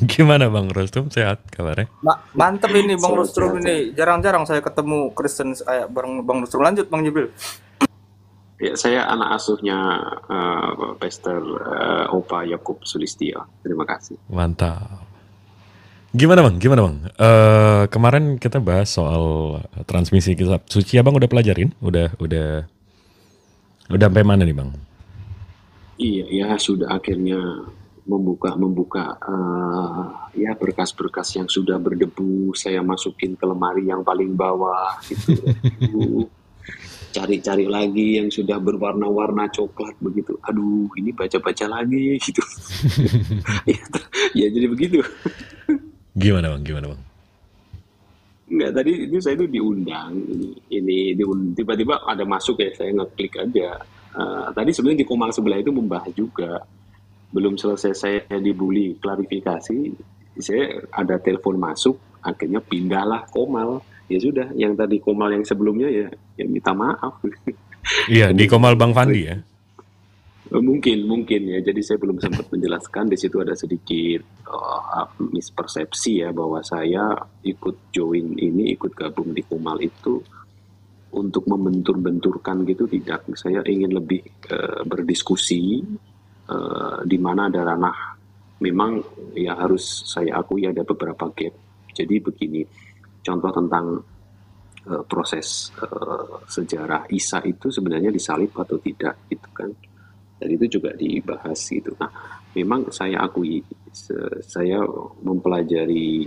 Gimana Bang Rostum, sehat kabarnya? Mantep ini Bang Rostrum Sehat-sehat ini. saya. Jarang-jarang saya ketemu Kristen kayak Bang Rostrum. Lanjut Bang Jibril. Ya, saya anak asuhnya Pastor Opa Yakub Sulistyo. Terima kasih. Mantap. Gimana Bang? Gimana Bang? Kemarin kita bahas soal transmisi kitab suci. Abang udah pelajarin? Udah sampai mana nih Bang? Iya, ya sudah akhirnya membuka ya berkas-berkas yang sudah berdebu saya masukin ke lemari yang paling bawah gitu. Cari-cari lagi yang sudah berwarna-warna coklat begitu. Aduh, ini baca-baca lagi gitu. ya, ya jadi begitu. Gimana Bang? Gimana Bang? Enggak, tadi itu saya itu diundang tiba-tiba ada masuk ya, saya ngeklik aja. Tadi sebenarnya di Komal sebelah itu membahas juga, belum selesai saya dibully klarifikasi, saya ada telepon masuk, akhirnya pindahlah Komal. Ya sudah, yang tadi Komal yang sebelumnya ya minta maaf. Iya, di Ini Komal Bang Fandi ya. mungkin ya. Jadi saya belum sempat menjelaskan. Di situ ada sedikit mispersepsi ya, bahwa saya ikut join ini, ikut gabung di Kumal itu untuk membentur-benturkan gitu, tidak. Saya ingin lebih berdiskusi, di mana ada ranah memang ya harus saya akui ada beberapa gap. Jadi begini, contoh tentang proses sejarah Isa itu sebenarnya disalib atau tidak gitu kan, dan itu juga dibahas gitu. Nah, memang saya akui, saya mempelajari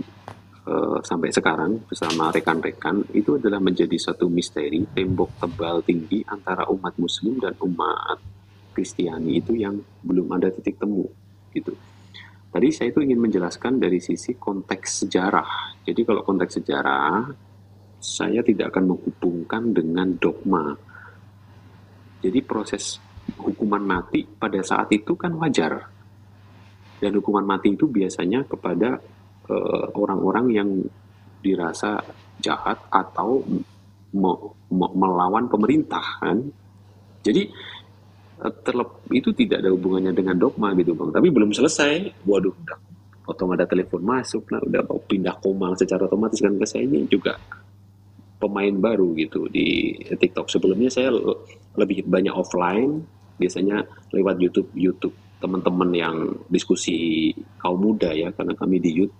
sampai sekarang bersama rekan-rekan, itu adalah menjadi satu misteri, tembok tebal tinggi antara umat Muslim dan umat Kristiani itu yang belum ada titik temu gitu. Tadi saya itu ingin menjelaskan dari sisi konteks sejarah. Jadi kalau konteks sejarah, saya tidak akan menghubungkan dengan dogma. Jadi proses hukuman mati pada saat itu kan wajar. Dan hukuman mati itu biasanya kepada orang-orang yang dirasa jahat atau melawan pemerintah kan. Jadi itu tidak ada hubungannya dengan dogma gitu Bang. Tapi belum selesai. Waduh, udah potong ada telepon masuk, nah udah mau pindah Komal secara otomatis kan ke saya. Ini juga pemain baru gitu di TikTok. Sebelumnya saya lebih banyak offline, biasanya lewat YouTube teman-teman yang diskusi kaum muda ya, karena kami di youth,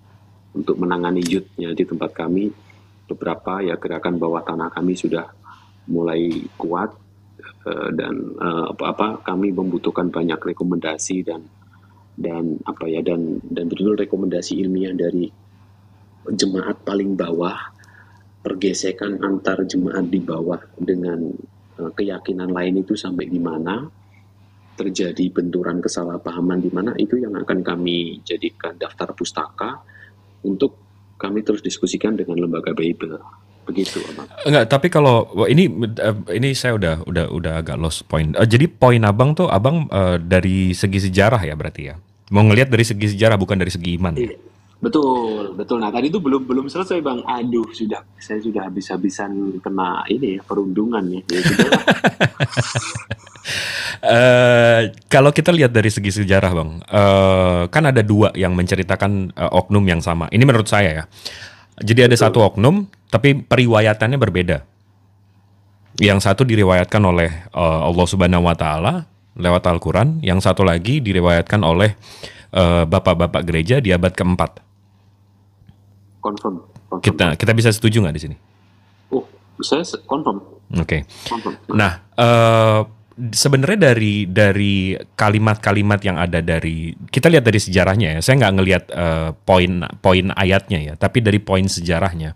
untuk menangani youthnya di tempat kami, beberapa ya gerakan bawah tanah kami sudah mulai kuat, dan kami membutuhkan banyak rekomendasi dan apa ya, dan betul rekomendasi ilmiah dari jemaat paling bawah, pergesekan antar jemaat di bawah dengan keyakinan lain itu sampai di mana, terjadi benturan kesalahpahaman di mana, itu yang akan kami jadikan daftar pustaka untuk kami terus diskusikan dengan lembaga Bible. Begitu, Abang. Enggak, tapi kalau ini saya udah agak lost point. Jadi poin Abang tuh dari segi sejarah ya berarti ya. Mau ngelihat dari segi sejarah bukan dari segi iman ya. Iya. Betul, betul. Nah, tadi itu belum selesai, Bang. Aduh, saya sudah habis-habisan kena ini ya, perundungan ya. Ya sudahlah. Kalau kita lihat dari segi sejarah Bang, kan ada dua yang menceritakan oknum yang sama. Ini menurut saya ya. Jadi ada satu Betul. oknum, tapi periwayatannya berbeda. Yang satu diriwayatkan oleh Allah Subhanahu Wa Taala lewat Al-Quran, yang satu lagi diriwayatkan oleh bapak-bapak gereja di abad keempat. Confirm, confirm, Bang. Kita bisa setuju nggak di sini? Oh, saya confirm, Oke. confirm. Nah, sebenarnya dari kalimat-kalimat yang ada dari, kita lihat dari sejarahnya ya. Saya nggak ngelihat poin ayatnya ya, tapi dari poin sejarahnya.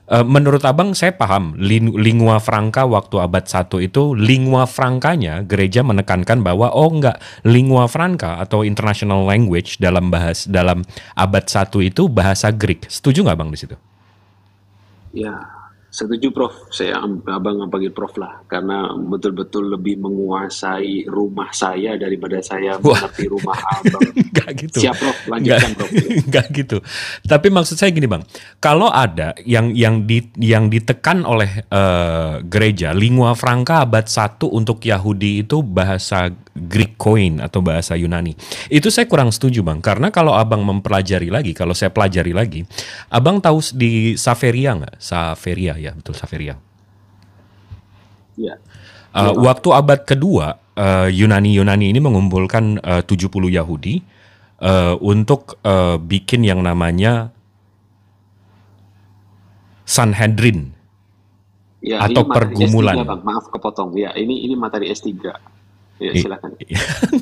Menurut Abang, saya paham lingua franca waktu abad 1 itu, lingua francanya gereja menekankan bahwa enggak, lingua franca atau international language dalam abad 1 itu bahasa Greek. Setuju nggak Bang di situ? Ya, Setuju Prof, abang panggil Prof lah, karena betul-betul lebih menguasai rumah saya daripada saya Wah, mengerti rumah abang. nggak gitu. Siap Prof, Nggak, lanjutkan Prof. Ya. nggak gitu. Tapi maksud saya gini Bang, kalau ada yang ditekan oleh gereja, lingua franca abad 1 untuk Yahudi itu bahasa Greek Koine atau bahasa Yunani. Itu saya kurang setuju Bang, karena kalau Abang mempelajari lagi, kalau saya pelajari lagi, Abang tahu di Saveria nggak? Saveria ya, betul Saveria. Ya. Waktu abad kedua, Yunani ini mengumpulkan 70 Yahudi untuk bikin yang namanya Sanhedrin Ya, atau ini materi pergumulan. S3 Bang, maaf kepotong. Ya, ini materi S3. Ya, silakan.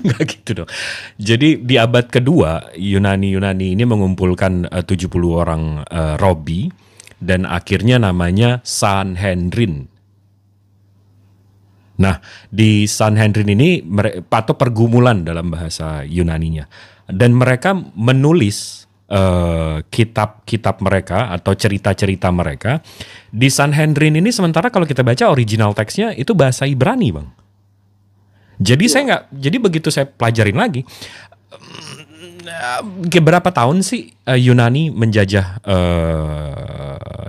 Nggak gitu dong. Jadi di abad kedua Yunani ini mengumpulkan 70 orang Robi dan akhirnya namanya Sanhedrin. Nah, di Sanhedrin ini atau pergumulan dalam bahasa Yunaninya, dan mereka menulis kitab-kitab mereka atau cerita-cerita mereka di Sanhedrin ini. Sementara kalau kita baca original teksnya itu bahasa Ibrani, Bang. Jadi saya nggak, jadi begitu saya pelajarin lagi, berapa tahun sih Yunani menjajah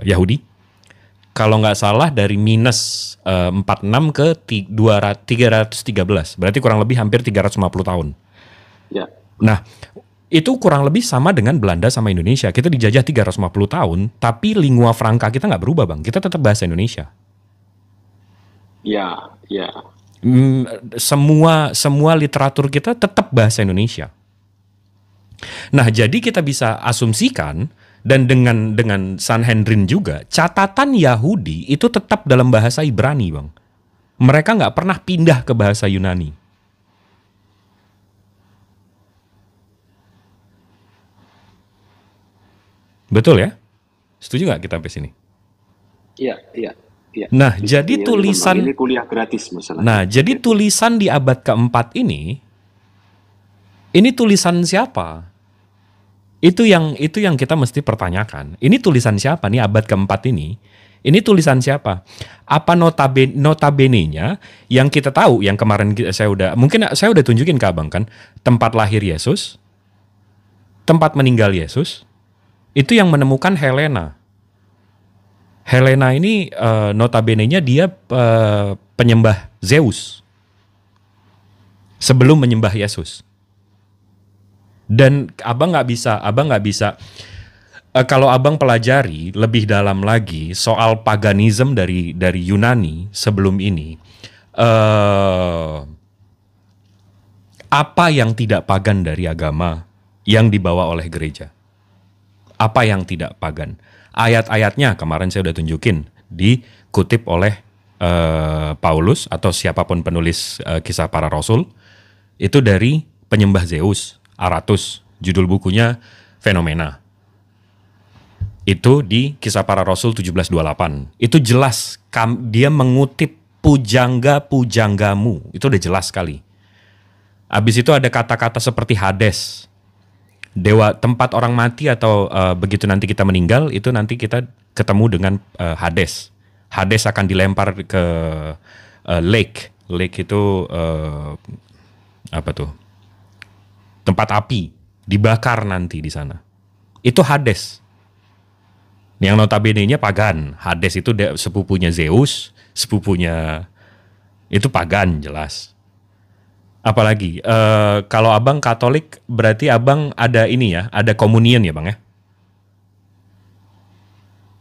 Yahudi? Kalau nggak salah dari minus 46 ke 313, berarti kurang lebih hampir 350 tahun. Ya. Nah, itu kurang lebih sama dengan Belanda sama Indonesia. Kita dijajah 350 tahun, tapi lingua franca kita nggak berubah, Bang. Kita tetap bahasa Indonesia. Ya. Semua literatur kita tetap bahasa Indonesia. Nah, jadi kita bisa asumsikan, dan dengan Sanhedrin juga, catatan Yahudi itu tetap dalam bahasa Ibrani, Bang. Mereka nggak pernah pindah ke bahasa Yunani. Betul ya? Setuju nggak kita sampai sini? Iya. Nah, jadi tulisan ini kuliah gratis masalahnya. Nah, jadi tulisan di abad keempat ini tulisan siapa? Itu yang kita mesti pertanyakan. Ini tulisan siapa nih abad keempat ini? Ini tulisan siapa? Apa notabene-nya yang kita tahu, yang kemarin saya udah tunjukin ke Abang kan, tempat lahir Yesus, tempat meninggal Yesus, itu yang menemukan Helena. Helena ini notabene-nya dia penyembah Zeus sebelum menyembah Yesus. Dan abang nggak bisa kalau abang pelajari lebih dalam lagi soal paganisme dari Yunani sebelum ini, apa yang tidak pagan dari agama yang dibawa oleh gereja? Apa yang tidak pagan? Ayat-ayatnya kemarin saya udah tunjukin, dikutip oleh Paulus atau siapapun penulis kisah para rasul, itu dari penyembah Zeus, Aratus, judul bukunya Fenomena. Itu di Kisah Para Rasul 1728. Itu jelas dia mengutip pujangga-pujanggamu. Itu udah jelas sekali. Habis itu ada kata-kata seperti Hades. Dewa, tempat orang mati atau begitu nanti kita meninggal, itu nanti kita ketemu dengan Hades. Hades akan dilempar ke lake. Lake itu apa tuh? Tempat api, dibakar nanti di sana. Itu Hades. Yang notabene-nya pagan. Hades itu sepupunya Zeus, sepupunya itu pagan jelas. Apalagi kalau abang Katolik berarti abang ada ini ya, ada komunion ya bang ya?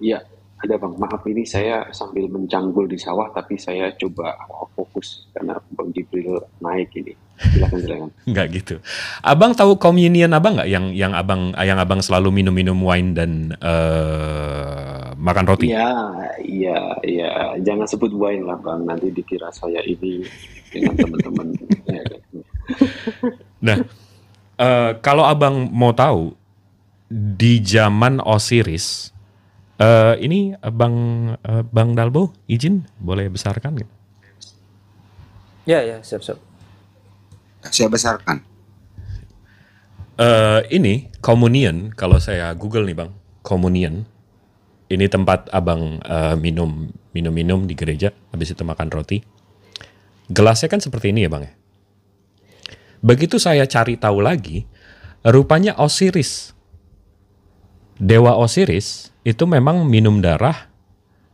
Iya, ada bang. Maaf ini saya sambil mencanggul di sawah, tapi saya coba fokus karena Bang Jibril naik ini. Silakan. Enggak gitu. Abang tahu komunion abang nggak yang abang selalu minum wine dan makan roti? Iya. Jangan sebut wine lah bang. Nanti dikira saya ini dengan teman-teman. Nah, kalau abang mau tahu di zaman Osiris, ini Bang Dalbo izin boleh besarkan gitu? Ya, siap. Saya besarkan. Ini komunion, kalau saya Google nih bang, komunion ini tempat abang minum di gereja, habis itu makan roti. Gelasnya kan seperti ini ya bang ya. Begitu saya cari tahu lagi, rupanya Osiris, dewa Osiris itu memang minum darah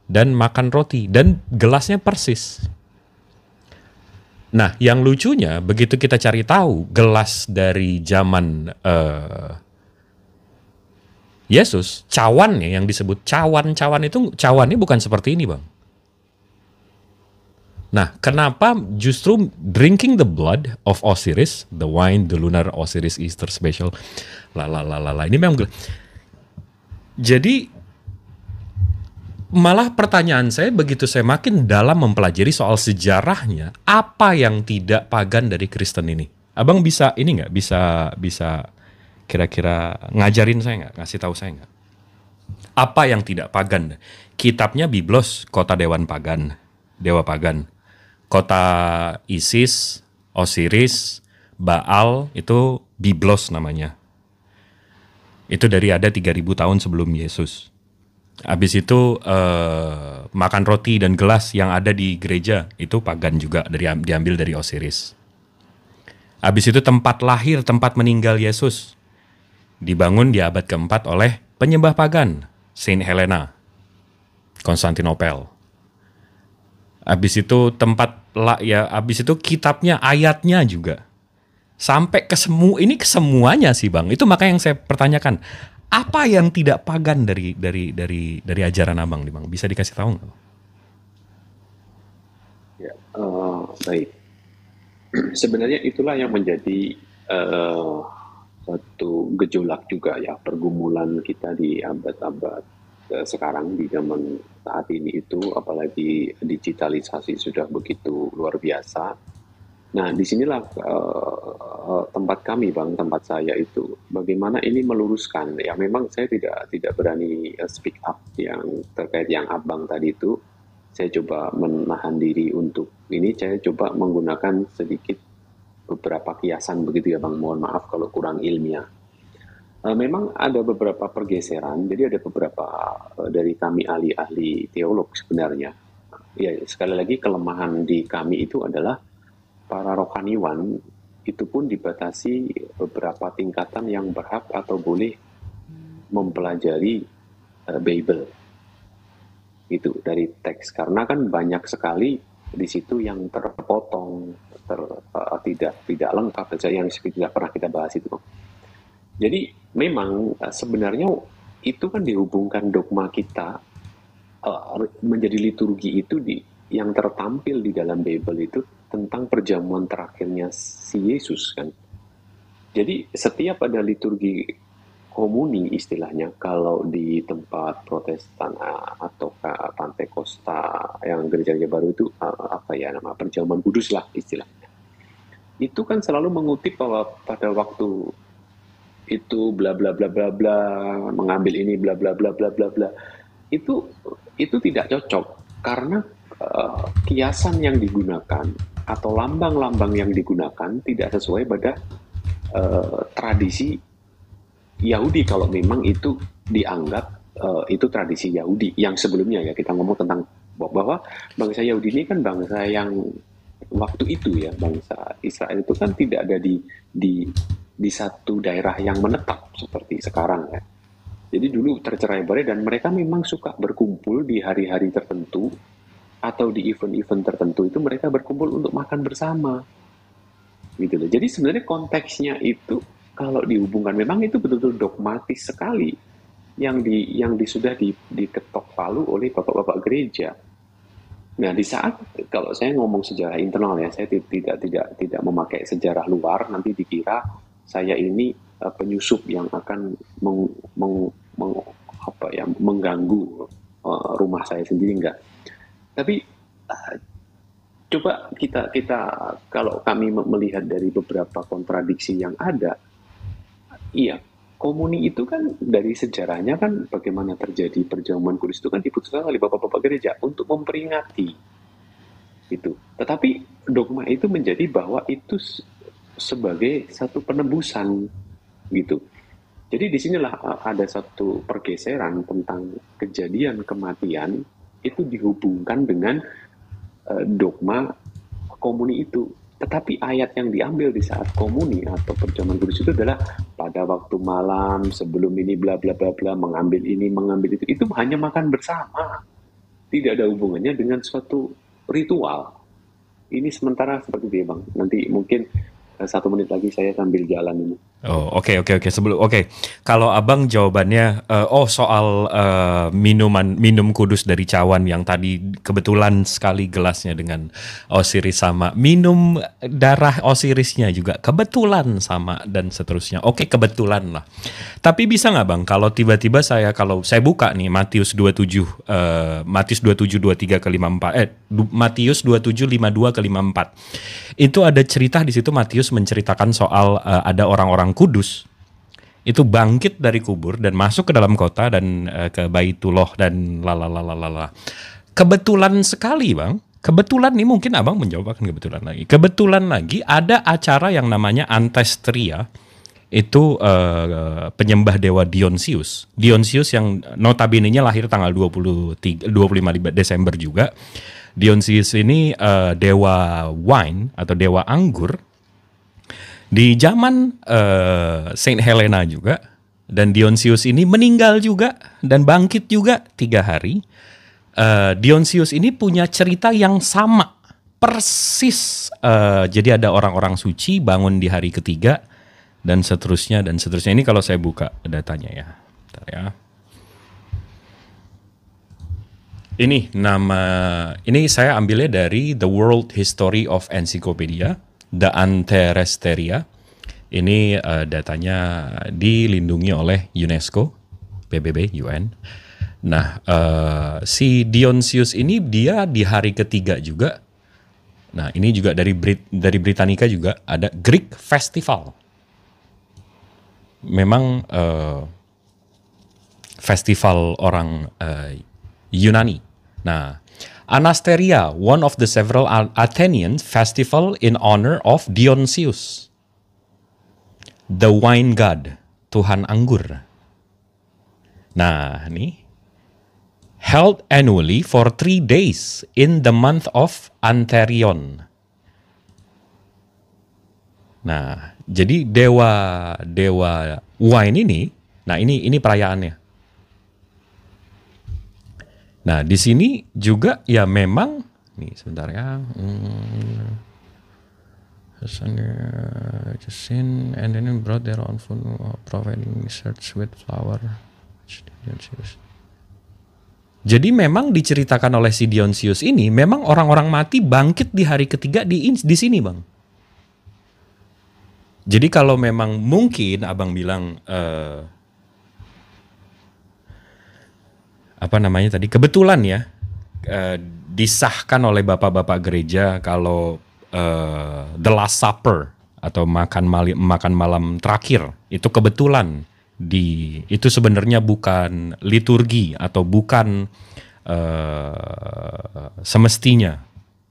dan makan roti, dan gelasnya persis. Nah, yang lucunya begitu kita cari tahu gelas dari zaman Yesus, cawannya yang disebut cawan itu cawannya bukan seperti ini, bang. Nah, kenapa justru drinking the blood of Osiris, the wine, the lunar Osiris Easter special, ini memang. Jadi malah pertanyaan saya begitu saya makin dalam mempelajari soal sejarahnya, apa yang tidak pagan dari Kristen ini? Abang bisa ini nggak? Bisa kira-kira ngajarin saya nggak? Ngasih tahu saya nggak? Apa yang tidak pagan? Kitabnya Biblos, kota dewan pagan, dewa pagan. Kota Isis, Osiris, Baal, itu Biblos namanya. Itu dari ada 3000 tahun sebelum Yesus. Habis itu makan roti dan gelas yang ada di gereja itu pagan juga, diambil dari Osiris. Habis itu tempat lahir, tempat meninggal Yesus dibangun di abad keempat oleh penyembah pagan, Saint Helena, Konstantinopel. Habis itu habis itu kitabnya, ayatnya juga. Sampai ke semuanya sih bang. Itu makanya yang saya pertanyakan. Apa yang tidak pagan dari ajaran abang nih bang? Bisa dikasih tahu nggak? Ya, baik. Sebenarnya itulah yang menjadi satu gejolak juga ya, pergumulan kita di abad-abad sekarang, di zaman saat ini itu, apalagi digitalisasi sudah begitu luar biasa. Nah, disinilah tempat kami, bang, tempat saya itu, bagaimana ini meluruskan. Ya, memang saya tidak berani speak up yang terkait yang abang tadi itu. Saya coba menahan diri untuk ini. Saya coba menggunakan sedikit beberapa kiasan begitu ya, bang. Mohon maaf kalau kurang ilmiah. Memang ada beberapa pergeseran. Jadi ada beberapa dari kami ahli-ahli teolog sebenarnya. Ya, sekali lagi kelemahan di kami itu adalah para rohaniwan itu pun dibatasi beberapa tingkatan yang berhak atau boleh mempelajari Bible itu dari teks, karena kan banyak sekali di situ yang terpotong, tidak lengkap, yang tidak pernah kita bahas itu. Jadi memang sebenarnya itu kan dihubungkan dogma kita menjadi liturgi itu yang tertampil di dalam Bible itu tentang perjamuan terakhirnya si Yesus kan. Jadi setiap ada liturgi komuni istilahnya, kalau di tempat Protestan atau Pantekosta yang gereja-gereja baru itu apa ya nama perjamuan kudus lah istilahnya. Itu kan selalu mengutip bahwa pada waktu itu bla bla bla bla bla, mengambil ini bla bla bla bla bla bla. Itu tidak cocok karena kiasan yang digunakan atau lambang-lambang yang digunakan tidak sesuai pada tradisi Yahudi, kalau memang itu dianggap itu tradisi Yahudi yang sebelumnya ya. Kita ngomong tentang bahwa bangsa Yahudi ini kan bangsa yang waktu itu ya, bangsa Israel itu kan tidak ada di satu daerah yang menetap seperti sekarang ya. Jadi dulu tercerai-berai dan mereka memang suka berkumpul di hari-hari tertentu atau di event-event tertentu, itu mereka berkumpul untuk makan bersama. Gitu loh. Jadi sebenarnya konteksnya itu kalau dihubungkan memang itu betul-betul dogmatis sekali yang sudah diketok palu oleh bapak-bapak gereja. Nah, di saat kalau saya ngomong sejarah internal ya, saya tidak memakai sejarah luar, nanti dikira saya ini penyusup yang akan mengganggu rumah saya sendiri, enggak. Tapi coba kita kalau kami melihat dari beberapa kontradiksi yang ada, iya, komuni itu kan dari sejarahnya kan bagaimana terjadi perjamuan kudus itu kan diputuskan oleh bapak-bapak gereja untuk memperingati itu. Tetapi dogma itu menjadi bahwa itu sebagai satu penebusan gitu. Jadi disinilah ada satu pergeseran tentang kejadian kematian itu dihubungkan dengan dogma komuni itu. Tetapi ayat yang diambil di saat komuni atau perjamuan kudus itu adalah pada waktu malam sebelum ini bla bla bla bla mengambil ini mengambil itu hanya makan bersama, tidak ada hubungannya dengan suatu ritual. Ini sementara seperti itu ya Bang. Nanti mungkin 1 menit lagi saya sambil jalan ini. Oh, oke. Kalau Abang jawabannya soal minum kudus dari cawan yang tadi kebetulan sekali gelasnya dengan Osiris sama, minum darah Osirisnya juga kebetulan sama dan seterusnya. Oke, kebetulan lah. Tapi bisa nggak Bang kalau tiba-tiba kalau saya buka nih Matius 27 Matius 27 23 ke 54 Matius 27 52 ke 54. Itu ada cerita di situ Matius menceritakan soal ada orang-orang kudus itu bangkit dari kubur dan masuk ke dalam kota dan ke Baitullah dan lalalala. Kebetulan sekali Bang. Kebetulan nih mungkin Abang menjawab akan kebetulan lagi ada acara yang namanya Antestria. Itu penyembah dewa Dionysius. Dionysius yang notabene-nya lahir tanggal 25 Desember juga. Dionysius ini dewa wine atau dewa anggur di zaman Saint Helena juga, dan Dionysius ini meninggal juga dan bangkit juga 3 hari. Dionysius ini punya cerita yang sama persis. Jadi ada orang-orang suci bangun di hari ketiga dan seterusnya. Ini kalau saya buka datanya ya. Bentar ya. Ini saya ambilnya dari The World History of Encyclopedia, The Antestria. Ini datanya dilindungi oleh UNESCO, PBB, UN. Nah, si Dionysius ini dia di hari ketiga juga. Nah, ini juga dari Britannica juga ada Greek Festival. Memang festival orang Yunani. Nah, Anasteria, one of the several Athenian festival in honor of Dionysius, the wine god, Tuhan anggur. Nah, nih held annually for 3 days in the month of Antherion. Nah, jadi dewa wine ini, nah ini perayaannya. Nah, di sini juga ya memang nih sebentar ya. And then brought their own food, providing search with flour. Jadi memang diceritakan oleh si Dionysius ini, memang orang-orang mati bangkit di hari ketiga di sini, Bang. Jadi kalau memang mungkin Abang bilang kebetulan ya disahkan oleh bapak-bapak gereja kalau the last supper atau makan malam terakhir itu kebetulan itu sebenarnya bukan liturgi atau bukan semestinya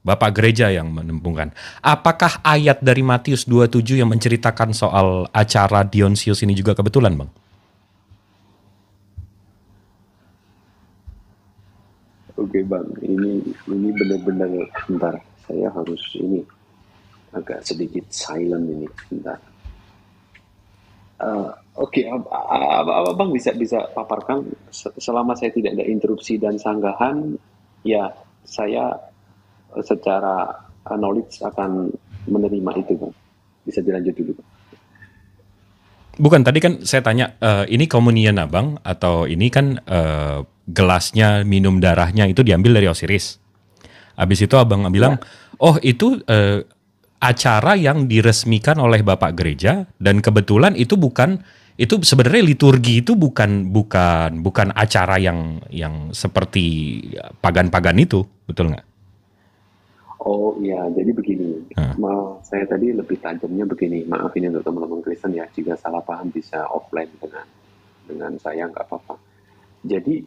bapak gereja yang menembungkan. Apakah ayat dari Matius 27 yang menceritakan soal acara Dionysius ini juga kebetulan, Bang? Oke Bang, ini benar-benar bentar. Saya harus ini agak sedikit silent ini bentar. Oke, Abang bisa paparkan selama saya tidak ada interupsi dan sanggahan, ya saya secara knowledge akan menerima itu Bang. Bisa dilanjut dulu Bang. Bukan, tadi kan saya tanya, ini komunian Abang atau ini kan gelasnya minum darahnya itu diambil dari Osiris. Habis itu Abang bilang, oh itu acara yang diresmikan oleh Bapak Gereja dan kebetulan itu sebenarnya liturgi itu bukan acara yang seperti pagan-pagan itu, betul nggak? Oh iya, jadi begini. Saya tadi lebih tajamnya begini. Maaf ini untuk teman-teman Kristen ya, jika salah paham bisa offline dengan saya nggak apa-apa. Jadi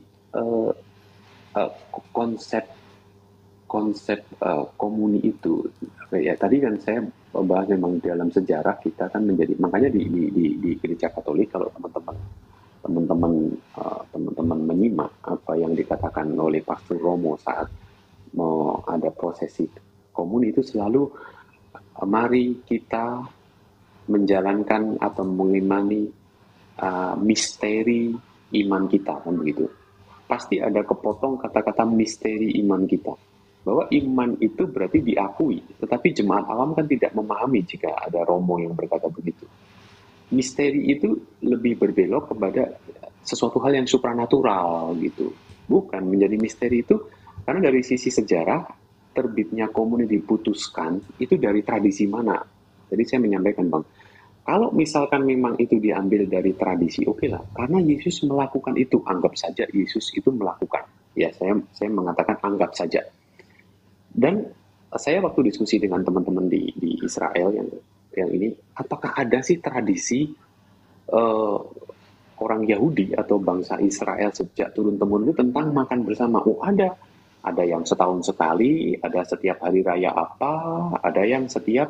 konsep komuni itu ya tadi kan saya bahwa memang dalam sejarah kita kan menjadi, makanya di gereja Katolik kalau teman-teman menyimak apa yang dikatakan oleh Pastor Romo saat mau ada prosesi komuni, itu selalu mari kita menjalankan atau mengimani misteri iman kita, kan begitu. Pasti ada kepotong kata-kata misteri iman kita. Bahwa iman itu berarti diakui, tetapi jemaat awam kan tidak memahami jika ada Romo yang berkata begitu. Misteri itu lebih berbelok kepada sesuatu hal yang supranatural gitu. Bukan, menjadi misteri itu karena dari sisi sejarah terbitnya komuni diputuskan itu dari tradisi mana. Jadi saya menyampaikan, Bang, kalau misalkan memang itu diambil dari tradisi, oke lah. Karena Yesus melakukan itu, anggap saja Yesus itu melakukan. Ya, saya mengatakan anggap saja. Dan saya waktu diskusi dengan teman-teman di Israel yang ini, apakah ada sih tradisi orang Yahudi atau bangsa Israel sejak turun-temurun itu tentang makan bersama? Oh, ada. Ada yang setahun sekali, ada setiap hari raya apa, ada yang setiap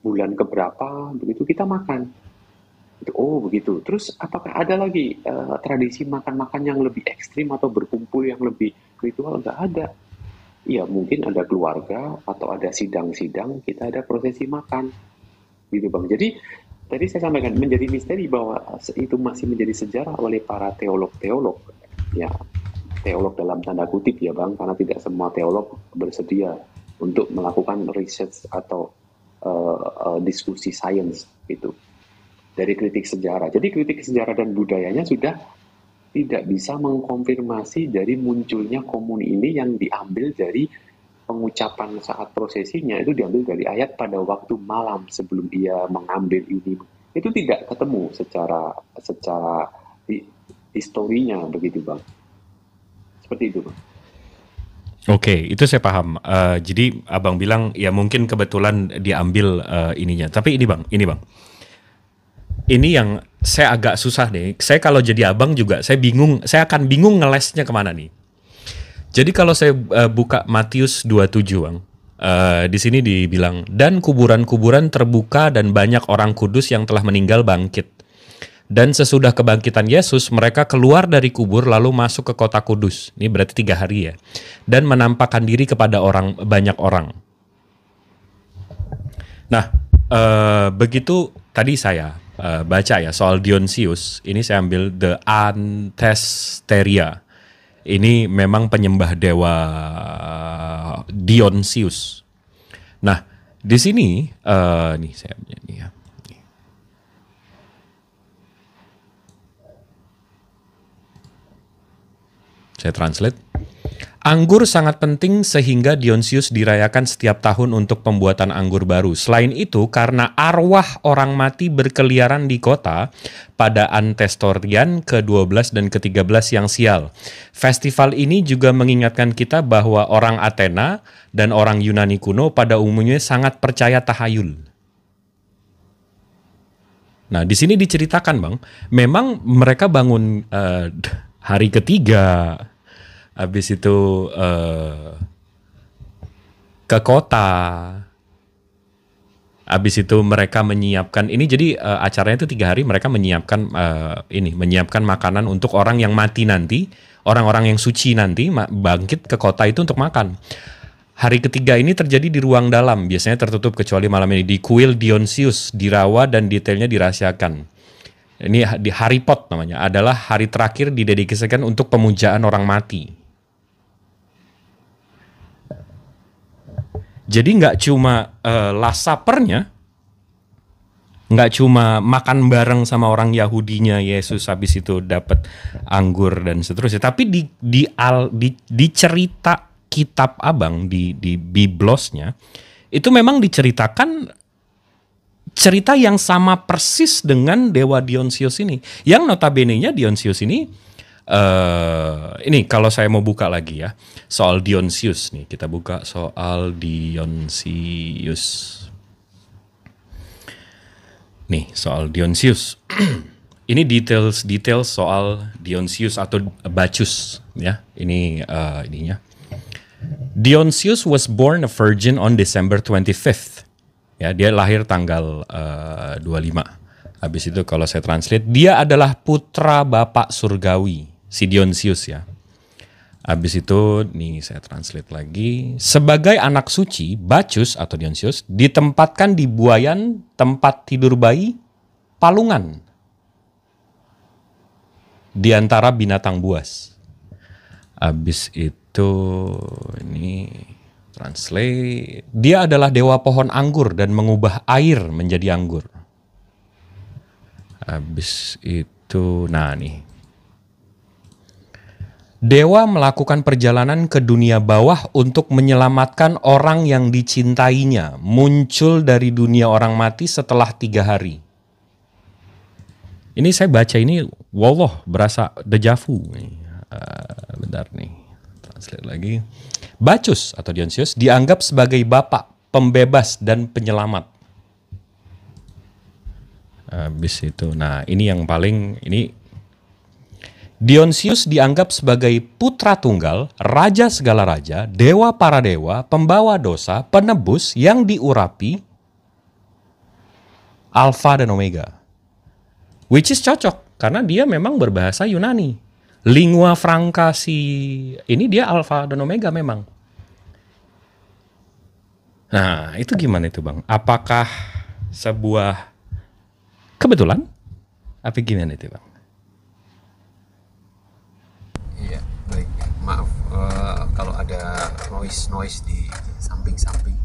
bulan keberapa, begitu kita makan. Oh begitu. Terus apakah ada lagi tradisi makan-makan yang lebih ekstrim atau berkumpul yang lebih ritual? Nggak ada. Ya mungkin ada keluarga atau ada sidang-sidang, kita ada prosesi makan. Gitu Bang. Jadi tadi saya sampaikan menjadi misteri bahwa itu masih menjadi sejarah oleh para teolog-teolog. Ya, teolog dalam tanda kutip ya Bang, karena tidak semua teolog bersedia untuk melakukan research atau diskusi sains itu dari kritik sejarah. Jadi kritik sejarah dan budayanya sudah tidak bisa mengkonfirmasi dari munculnya komuni ini yang diambil dari pengucapan saat prosesinya, itu diambil dari ayat pada waktu malam sebelum ia mengambil ini. Itu tidak ketemu secara historinya begitu Bang. Seperti itu Bang. Oke, itu saya paham. Jadi abang bilang ya mungkin kebetulan diambil ininya. Tapi ini bang, ini yang saya agak susah nih. Saya kalau jadi abang juga saya bingung. Saya akan bingung ngelesnya kemana nih. Jadi kalau saya buka Matius 27 bang, di sini dibilang dan kuburan-kuburan terbuka dan banyak orang kudus yang telah meninggal bangkit. Dan sesudah kebangkitan Yesus, mereka keluar dari kubur lalu masuk ke kota kudus. Ini berarti 3 hari ya. Dan menampakkan diri kepada banyak orang. Nah, begitu tadi saya baca ya soal Dionysius. Ini saya ambil The Anthesteria. Ini memang penyembah dewa Dionysius. Nah, di sini, nih saya punya ini ya. Saya translate. Anggur sangat penting sehingga Dionysius dirayakan setiap tahun untuk pembuatan anggur baru. Selain itu, karena arwah orang mati berkeliaran di kota pada Anthestorian ke-12 dan ke-13 yang sial. Festival ini juga mengingatkan kita bahwa orang Athena dan orang Yunani kuno pada umumnya sangat percaya tahayul. Nah, di sini diceritakan, Bang, memang mereka bangun hari ketiga, habis itu ke kota, habis itu mereka menyiapkan ini. Jadi acaranya itu 3 hari, mereka menyiapkan menyiapkan makanan untuk orang yang mati nanti, orang-orang yang suci nanti bangkit ke kota itu untuk makan. Hari ketiga ini terjadi di ruang dalam, biasanya tertutup kecuali malam ini di kuil Dionysius, dirawat dan detailnya dirahasiakan. Ini di hari Pot namanya, adalah hari terakhir didedikasikan untuk pemujaan orang mati. Jadi nggak cuma last supper-nya, nggak cuma makan bareng sama orang Yahudinya Yesus habis itu dapat anggur dan seterusnya, tapi di cerita kitab abang di Biblosnya itu memang diceritakan cerita yang sama persis dengan dewa Dionysius ini. Yang notabene-nya Dionysius ini kalau saya mau buka lagi ya soal Dionysius nih, kita buka soal Dionysius. Nih soal Dionysius. Ini details soal Dionysius atau Bacchus ya. Ini ininya. Dionysius was born a virgin on December 25th. Ya, dia lahir tanggal 25. Habis itu kalau saya translate, dia adalah putra Bapak Surgawi, si Dionysius ya. Habis itu, nih saya translate lagi. Sebagai anak suci, Bacchus atau Dionysius ditempatkan di buayan tempat tidur bayi, palungan. Di antara binatang buas. Habis itu, ini translate. Dia adalah dewa pohon anggur dan mengubah air menjadi anggur. Habis itu, nah nih. Dewa melakukan perjalanan ke dunia bawah untuk menyelamatkan orang yang dicintainya. Muncul dari dunia orang mati setelah 3 hari. Ini saya baca ini, wallah berasa dejavu. Bentar nih, translate lagi. Bacchus atau Dionysius dianggap sebagai bapak, pembebas, dan penyelamat. Habis itu, nah ini yang paling, ini Dionysius dianggap sebagai putra tunggal, raja segala raja, dewa para dewa, pembawa dosa, penebus yang diurapi, Alpha dan Omega. Which is cocok, karena dia memang berbahasa Yunani. Lingua franca ini dia Alpha dan Omega memang. Nah, itu gimana itu Bang? Apakah sebuah kebetulan? Apa gimana itu Bang? Iya, baik. Maaf kalau ada noise di samping-samping.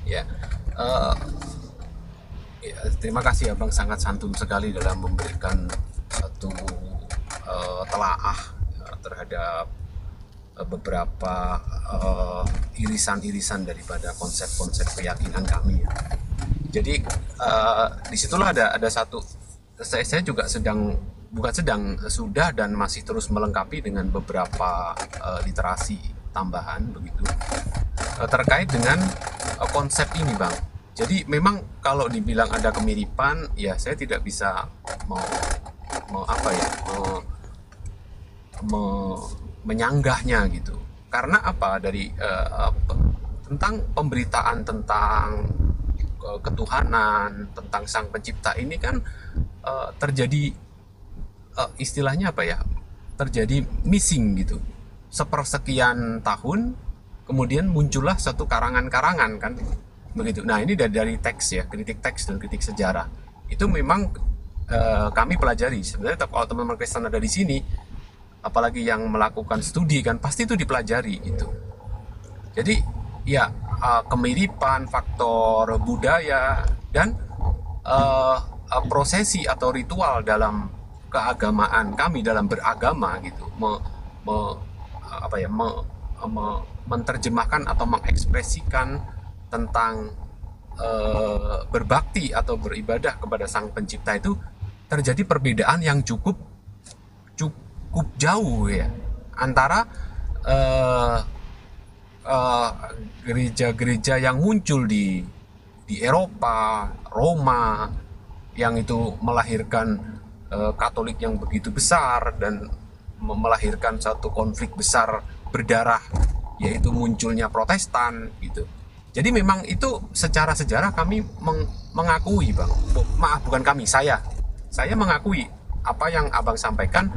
Ya, ya, terima kasih Abang, sangat santun sekali dalam memberikan satu telaah terhadap beberapa irisan-irisan daripada konsep-konsep keyakinan kami ya. Jadi disitulah ada satu, saya juga sudah dan masih terus melengkapi dengan beberapa literasi tambahan begitu terkait dengan konsep ini Bang. Jadi memang kalau dibilang ada kemiripan ya saya tidak bisa menyanggahnya gitu. Karena apa, dari tentang pemberitaan tentang ketuhanan, tentang Sang Pencipta ini kan terjadi istilahnya apa ya, terjadi missing gitu. Sepersekian tahun kemudian muncullah satu karangan-karangan kan begitu. Nah ini dari teks ya, kritik teks dan kritik sejarah itu memang kami pelajari. Sebenarnya kalau teman-teman Kristen ada di sini, apalagi yang melakukan studi kan pasti itu dipelajari gitu. Jadi ya kemiripan, faktor budaya dan prosesi atau ritual dalam keagamaan kami dalam beragama gitu menerjemahkan atau mengekspresikan tentang berbakti atau beribadah kepada Sang Pencipta itu terjadi perbedaan yang cukup jauh ya antara gereja-gereja yang muncul di Eropa, Roma yang itu melahirkan Katolik yang begitu besar dan melahirkan satu konflik besar berdarah, yaitu munculnya Protestan gitu. Jadi memang itu secara sejarah kami mengakui Bang. Maaf, bukan kami, saya mengakui apa yang Abang sampaikan,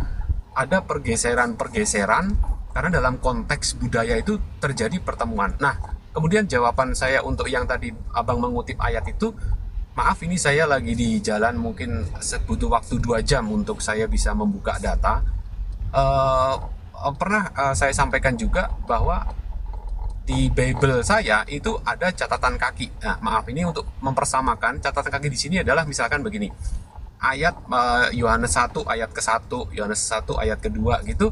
ada pergeseran-pergeseran karena dalam konteks budaya itu terjadi pertemuan. Nah, kemudian jawaban saya untuk yang tadi Abang mengutip ayat itu, maaf ini saya lagi di jalan, mungkin butuh waktu 2 jam untuk saya bisa membuka data. Pernah saya sampaikan juga bahwa di Bible saya itu ada catatan kaki. Nah, maaf ini untuk mempersamakan, catatan kaki di sini adalah misalkan begini. Ayat Yohanes 1 ayat ke-1, Yohanes 1 ayat ke-2 gitu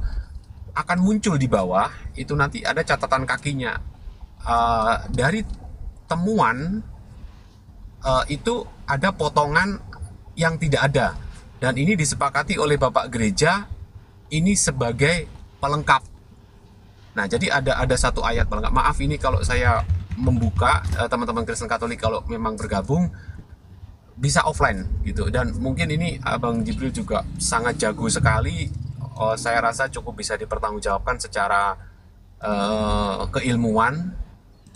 akan muncul di bawah, itu nanti ada catatan kakinya. Dari temuan itu ada potongan yang tidak ada, dan ini disepakati oleh Bapak Gereja ini sebagai pelengkap. Nah, jadi ada satu ayat pelengkap. Maaf ini kalau saya membuka, teman-teman Kristen Katolik kalau memang bergabung bisa offline gitu, dan mungkin ini Abang Jibril juga sangat jago sekali. Saya rasa cukup bisa dipertanggungjawabkan secara keilmuan.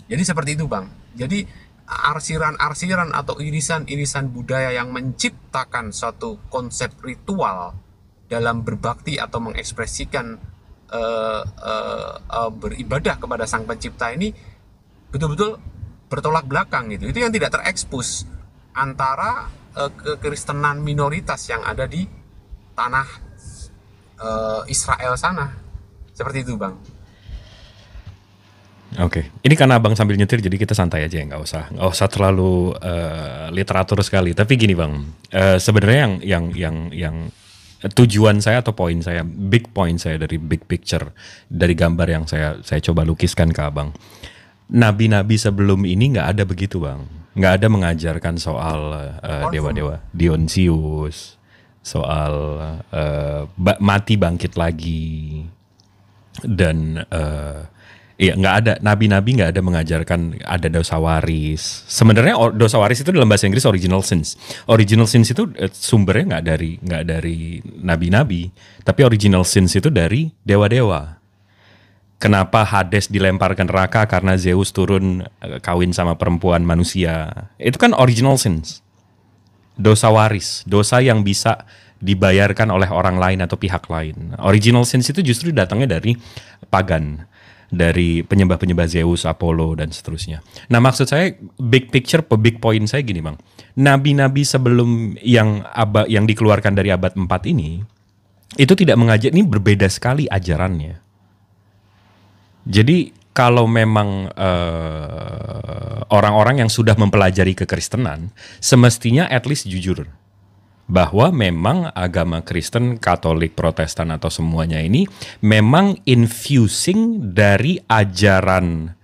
Jadi seperti itu Bang. Jadi arsiran-arsiran atau irisan-irisan budaya yang menciptakan suatu konsep ritual dalam berbakti atau mengekspresikan beribadah kepada Sang Pencipta ini betul-betul bertolak belakang gitu. Itu yang tidak terekspos antara kekristenan minoritas yang ada di tanah Israel sana. Seperti itu, Bang. Oke, ini karena abang sambil nyetir jadi kita santai aja ya, nggak usah terlalu literatur sekali. Tapi gini bang, sebenarnya yang tujuan saya atau poin saya, big point saya dari big picture, dari gambar yang saya coba lukiskan ke abang. Nabi-nabi sebelum ini nggak ada begitu bang, nggak ada mengajarkan soal dewa-dewa, Dionysius, soal mati bangkit lagi, dan iya, nggak ada, nabi-nabi nggak ada mengajarkan ada dosa waris. Sebenarnya dosa waris itu dalam bahasa Inggris original sins. Original sins itu sumbernya nggak dari nabi-nabi, tapi original sins itu dari dewa-dewa. Kenapa Hades dilempar ke neraka karena Zeus turun kawin sama perempuan manusia? Itu kan original sins. Dosa waris, dosa yang bisa dibayarkan oleh orang lain atau pihak lain. Original sins itu justru datangnya dari pagan, dari penyembah-penyembah Zeus, Apollo, dan seterusnya. Nah maksud saya big picture, big point saya gini bang. Nabi-nabi sebelum yang dikeluarkan dari abad 4 ini, itu tidak mengajak, ini berbeda sekali ajarannya. Jadi kalau memang orang-orang yang sudah mempelajari kekristenan, semestinya at least jujur bahwa memang agama Kristen, Katolik, Protestan atau semuanya ini memang infusing dari ajaran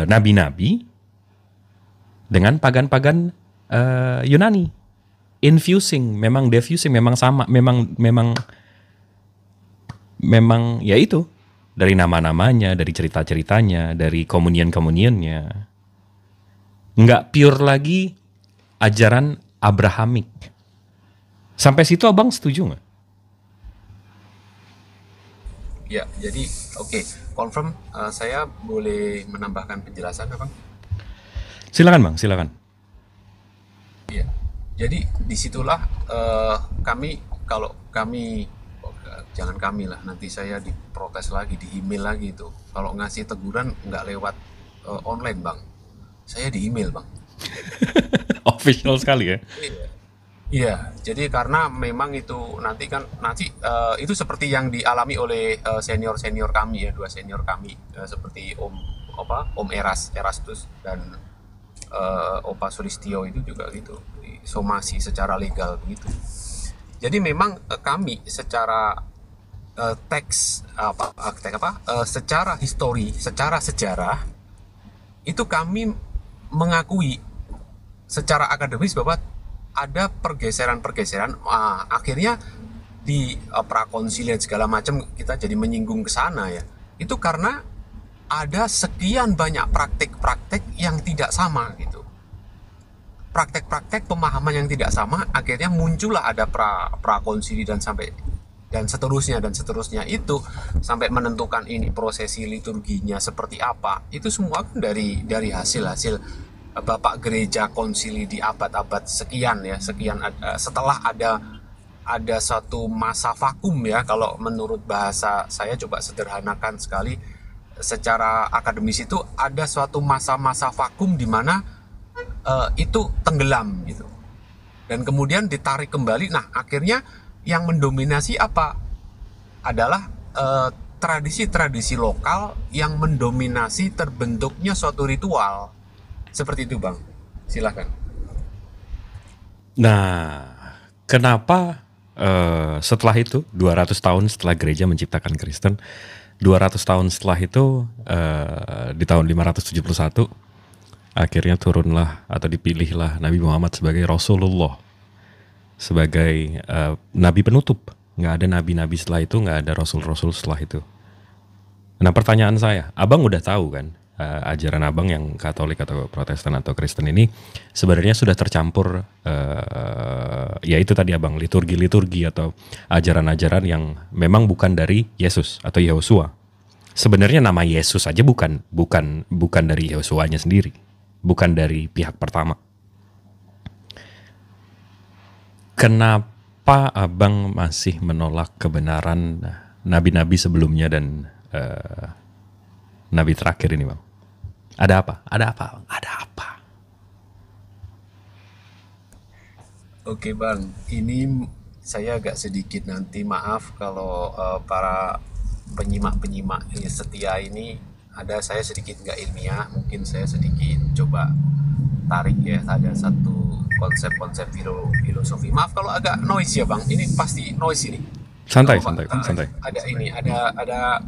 nabi-nabi dengan pagan-pagan Yunani. Infusing, memang diffusing, memang sama, memang ya itu, dari nama-namanya, dari cerita-ceritanya, dari komunion-komunionnya. Nggak pure lagi ajaran Abrahamik. Sampai situ abang setuju nggak? Ya, jadi oke, confirm. Saya boleh menambahkan penjelasan, Bang? Silakan bang, silakan. Iya, jadi disitulah kalau kami, jangan kami lah, nanti saya diprotes lagi, di email lagi itu. Kalau ngasih teguran nggak lewat online, Bang. Saya di email, Bang. Official sekali ya. Iya, jadi karena memang itu nanti itu seperti yang dialami oleh senior kami ya, 2 senior kami, seperti Om Erastus dan Opa Sulistio itu juga gitu, somasi secara legal begitu. Jadi memang kami secara secara histori, secara sejarah itu kami mengakui secara akademis bahwa ada pergeseran-pergeseran, akhirnya di prakonsilian segala macam kita jadi menyinggung ke sana ya. Itu karena ada sekian banyak praktek-praktek yang tidak sama gitu. Praktek-praktek pemahaman yang tidak sama, akhirnya muncullah ada prakonsili dan seterusnya itu sampai menentukan ini prosesi liturginya seperti apa. Itu semua kan dari hasil Bapak Gereja Konsili di abad-abad sekian ya, setelah ada satu masa vakum ya, kalau menurut bahasa saya coba sederhanakan sekali, secara akademis itu ada suatu masa-masa vakum di mana itu tenggelam gitu, dan kemudian ditarik kembali. Nah akhirnya yang mendominasi apa adalah tradisi-tradisi lokal yang mendominasi terbentuknya suatu ritual. Seperti itu bang, silakan. Nah, kenapa setelah itu 200 tahun setelah gereja menciptakan Kristen, 200 tahun setelah itu di tahun 571 akhirnya turunlah atau dipilihlah Nabi Muhammad sebagai Rasulullah, sebagai nabi penutup. Nggak ada nabi-nabi setelah itu, nggak ada rasul-rasul setelah itu. Nah pertanyaan saya, abang udah tahu kan ajaran abang yang Katolik atau Protestan atau Kristen ini sebenarnya sudah tercampur ya itu tadi abang, liturgi-liturgi atau ajaran-ajaran yang memang bukan dari Yesus atau Yehosua. Sebenarnya nama Yesus aja bukan dari Yehosuanya sendiri. bukan dari pihak pertama. Kenapa abang masih menolak kebenaran nabi-nabi sebelumnya dan nabi terakhir ini, bang? Ada apa? Ada apa, bang? Ada apa? Oke bang, ini saya agak sedikit nanti maaf kalau para penyimak-penyimak setia ini saya sedikit nggak ilmiah, mungkin saya sedikit coba tarik ya, ada satu konsep-konsep filosofi. Maaf kalau agak noise ya bang, ini pasti noise ini. Santai, Kalau, santai. Ada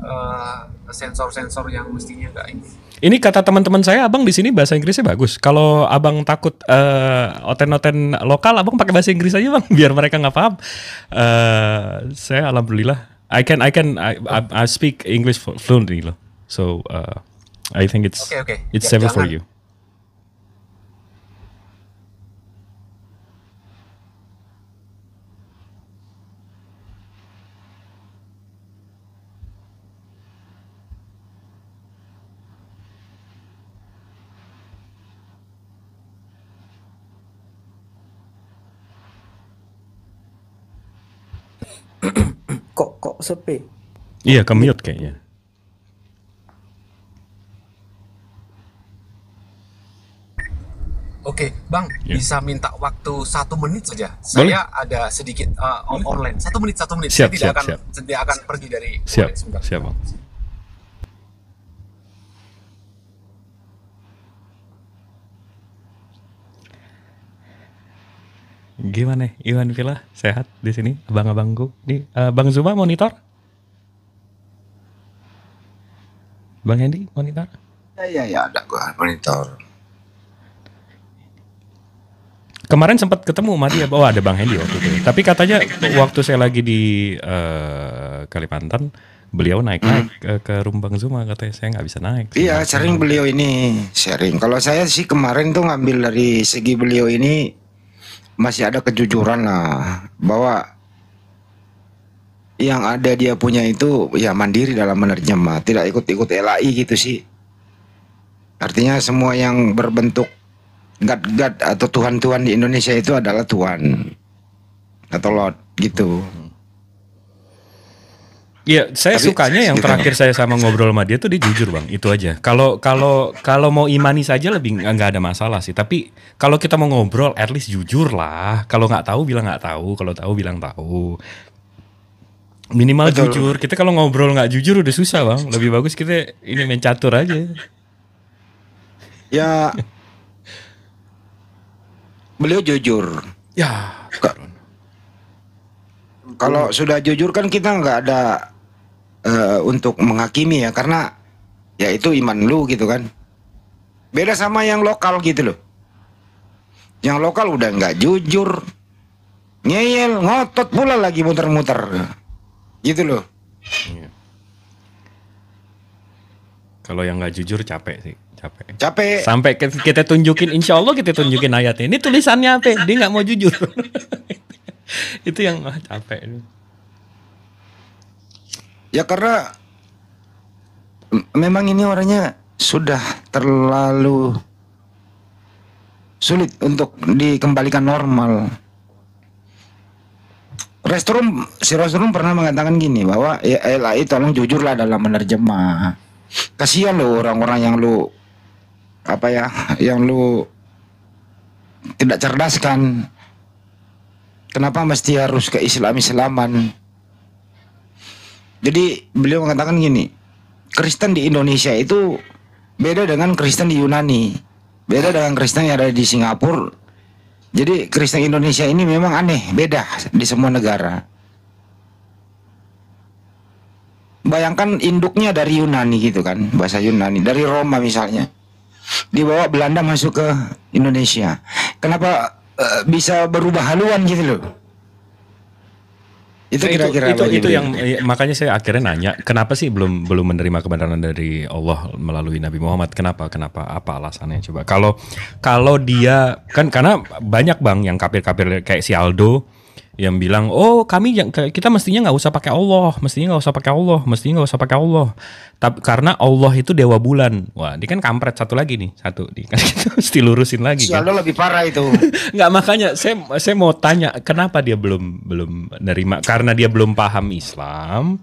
sensor-sensor yang mestinya nggak ini. Ini kata teman-teman saya, abang di sini bahasa Inggrisnya bagus. Kalau abang takut oten-oten lokal, abang pakai bahasa Inggris aja bang, biar mereka nggak paham. Saya alhamdulillah, I speak English fluently loh. So I think it's safer for you. Kok sepi? Iya, ke-mute kayaknya. Oke, Bang, bisa minta waktu 1 menit saja. Boleh? Saya ada sedikit online. 1 menit. Siap, Saya siap. tidak akan pergi dari. Siap, Sebentar. siap bang. Gimana, Iwan Villa? Sehat di sini, abang-abangku? Nih, Bang Zuma monitor? Bang Hendy monitor? Ya, ada gua monitor. Kemarin sempat ketemu sama dia, ada Bang Hendy waktu itu. Tapi katanya waktu saya lagi di Kalimantan, beliau naik-naik ke room Bang Zuma, katanya saya nggak bisa naik. Iya, sering beliau ini sharing. Kalau saya sih kemarin tuh ngambil dari segi beliau ini masih ada kejujuran lah, bahwa yang ada dia punya itu ya mandiri dalam menerjemah, tidak ikut-ikut LAI gitu sih. Artinya semua yang berbentuk God atau Tuhan-Tuhan di Indonesia itu adalah Tuhan atau Lord gitu. Iya, saya sukanya yang terakhir saya sama ngobrol sama dia tuh dia jujur bang, itu aja. Kalau mau imani saja lebih nggak ada masalah sih. Tapi kalau kita mau ngobrol, at least jujur lah. Kalau nggak tahu bilang nggak tahu, kalau tahu bilang tahu. Minimal Betul. jujur. Kita kalau ngobrol nggak jujur udah susah bang. Lebih bagus kita ini main catur aja. Ya, beliau jujur. Ya. Kalau sudah jujur kan kita nggak ada untuk menghakimi ya, karena ya itu iman lu gitu kan. Beda sama yang lokal gitu loh. Yang lokal udah nggak jujur, ngeyel, ngotot pula lagi muter-muter, gitu loh. Iya. Kalau yang nggak jujur capek sih, Capek. Sampai kita tunjukin, insya Allah kita tunjukin ayatnya. Ini tulisannya apa? Dia nggak mau jujur. Itu yang capek. Ya karena memang ini orangnya sudah terlalu sulit untuk dikembalikan normal. Si Rostrum pernah mengatakan gini, bahwa ya LAI tolong jujurlah dalam menerjemah. Kasihan lo orang-orang yang lu yang lu tidak cerdaskan. Kenapa mesti harus ke Islam-Islaman? Jadi beliau mengatakan gini, Kristen di Indonesia itu beda dengan Kristen di Yunani, beda dengan Kristen yang ada di Singapura. Jadi Kristen Indonesia ini memang aneh, beda di semua negara. Bayangkan induknya dari Yunani gitu kan, bahasa Yunani, dari Roma misalnya, dibawa Belanda masuk ke Indonesia. Kenapa bisa berubah haluan gitu loh? Itu kira-kira itu yang makanya saya akhirnya nanya, kenapa sih belum menerima kebenaran dari Allah melalui Nabi Muhammad? Kenapa apa alasannya coba? Kalau dia kan karena banyak bang yang kafir kayak si Aldo, yang bilang, oh kami kita mestinya nggak usah pakai Allah, mestinya nggak usah pakai Allah, mestinya nggak usah pakai Allah. Tapi karena Allah itu dewa bulan. Wah, ini kan kampret satu lagi nih, kan kita mesti lurusin lagi. Shaldo lebih parah itu. Nggak, makanya saya mau tanya, kenapa dia belum nerima? Karena dia belum paham Islam,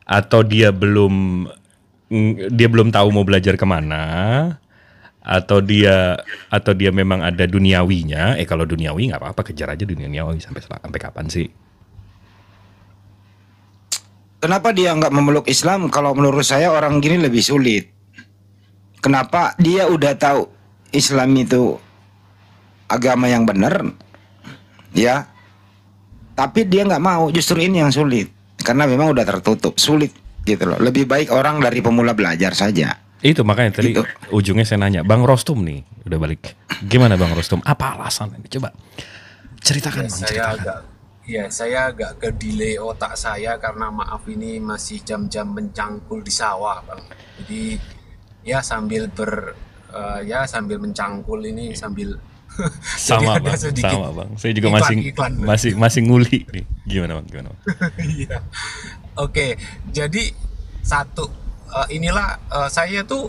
atau dia belum tahu mau belajar kemana, atau dia memang ada duniawinya. Kalau duniawi nggak apa-apa, kejar aja duniawi sampai kapan sih? Kenapa dia nggak memeluk Islam? Kalau menurut saya orang gini lebih sulit. Kenapa dia udah tahu Islam itu agama yang benar, ya, tapi dia nggak mau. Justru ini yang sulit, karena memang udah tertutup, sulit gitu loh. Lebih baik orang dari pemula belajar saja. Itu makanya tadi Gitu. ujungnya saya nanya, Bang Rostum nih udah balik. Gimana Bang Rostum? Apa alasan ini? Coba ceritakan, Bang. Ceritakan. Saya agak ke delay otak saya karena maaf ini masih jam-jam mencangkul di sawah, Bang. Jadi ya sambil mencangkul ini sambil Sama jadi ada Bang, sedikit sama Bang. Saya juga iklan. masih nguli nih. Gimana Bang? Iya. Oke, jadi inilah saya tuh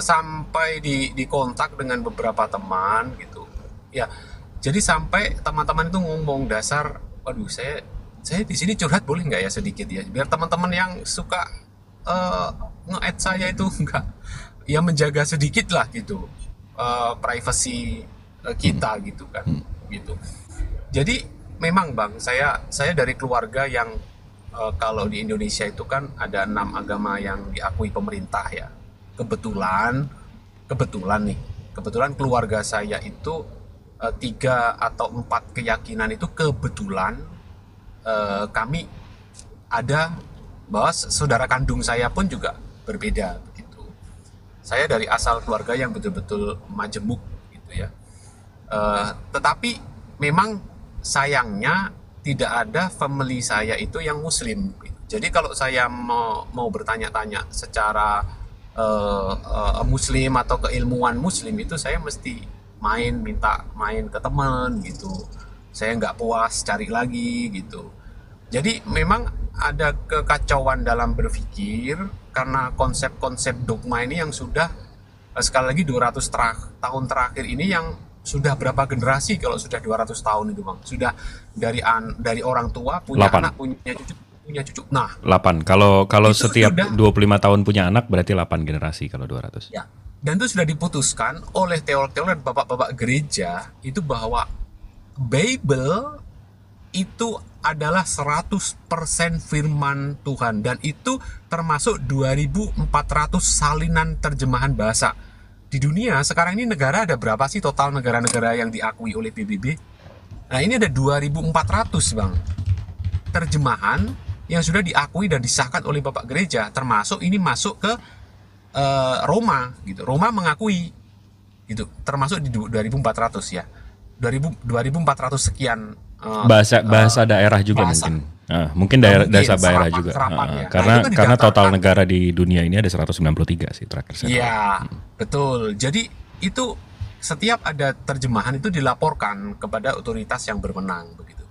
sampai di kontak dengan beberapa teman gitu. Ya, jadi sampai teman-teman itu ngomong dasar, waduh saya di sini curhat boleh nggak ya sedikit ya, biar teman-teman yang suka nge-add saya itu nggak, ya menjaga sedikit lah gitu privacy kita gitu kan, gitu. Jadi memang Bang, saya dari keluarga yang kalau di Indonesia itu kan ada 6 agama yang diakui pemerintah ya. Kebetulan keluarga saya itu 3 atau 4 keyakinan itu kebetulan kami ada, bahwa saudara kandung saya pun juga berbeda begitu. Saya dari asal keluarga yang betul-betul majemuk gitu ya. Tetapi memang sayangnya tidak ada family saya itu yang muslim. Jadi kalau saya mau bertanya-tanya secara muslim atau keilmuan muslim itu saya mesti minta main ke teman gitu. Saya nggak puas cari lagi gitu. Jadi memang ada kekacauan dalam berpikir karena konsep-konsep dogma ini yang sudah sekali lagi 200 tahun terakhir ini, yang sudah berapa generasi kalau sudah 200 tahun itu Bang? Sudah dari orang tua punya 8. anak, punya cucu. Nah, 8. Kalau setiap sudah, 25 tahun punya anak berarti 8 generasi kalau 200. ya. Dan itu sudah diputuskan oleh teolog-teolog dan bapak-bapak gereja itu bahwa Bible itu adalah 100% firman Tuhan, dan itu termasuk 2400 salinan terjemahan bahasa. Di dunia sekarang ini negara ada berapa sih total negara-negara yang diakui oleh PBB? Nah, ini ada 2400 Bang terjemahan yang sudah diakui dan disahkan oleh Bapak Gereja, termasuk ini masuk ke Roma gitu. Roma mengakui gitu, termasuk di 2400 ya. 2400 sekian bahasa daerah juga bahasa. Mungkin daerah Serapan juga. ya. Karena total negara di dunia ini ada 193 sih terakhir saya. Iya, betul. Jadi itu setiap ada terjemahan itu dilaporkan kepada otoritas yang berwenang begitu.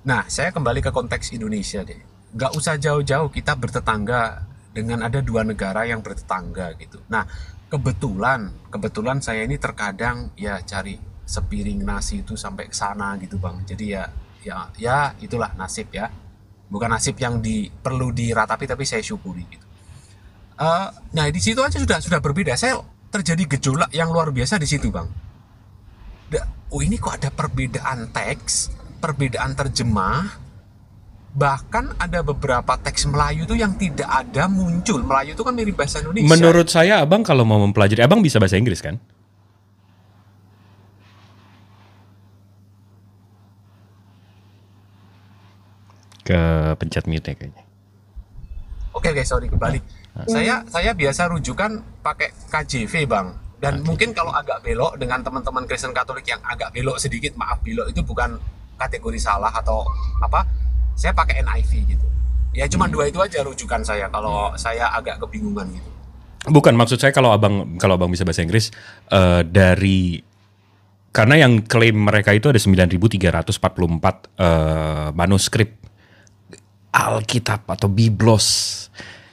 Nah, saya kembali ke konteks Indonesia deh. Nggak usah jauh-jauh, kita bertetangga dengan ada 2 negara yang bertetangga gitu. Nah, kebetulan saya ini terkadang ya cari sepiring nasi itu sampai ke sana gitu Bang. Jadi ya itulah nasib ya. Bukan nasib yang perlu diratapi, tapi saya syukuri gitu. Nah, di situ aja sudah berbeda. Saya terjadi gejolak yang luar biasa di situ Bang. Ini kok ada perbedaan teks, perbedaan terjemah. Bahkan ada beberapa teks Melayu itu yang tidak ada muncul. Melayu itu kan mirip bahasa Indonesia. Menurut saya Abang kalau mau mempelajari, Abang bisa bahasa Inggris kan? Pencet mute kayaknya. Oke, sorry, kembali. Saya biasa rujukan pakai KJV Bang. Dan mungkin kalau agak belok dengan teman-teman Kristen Katolik yang agak belok sedikit, maaf, belok itu bukan kategori salah atau apa. Saya pakai NIV gitu. Ya cuma 2 itu aja rujukan saya kalau saya agak kebingungan gitu. Bukan, maksud saya kalau abang bisa bahasa Inggris, dari Karena yang klaim mereka itu ada 9.344 manuskrip Alkitab atau Biblos.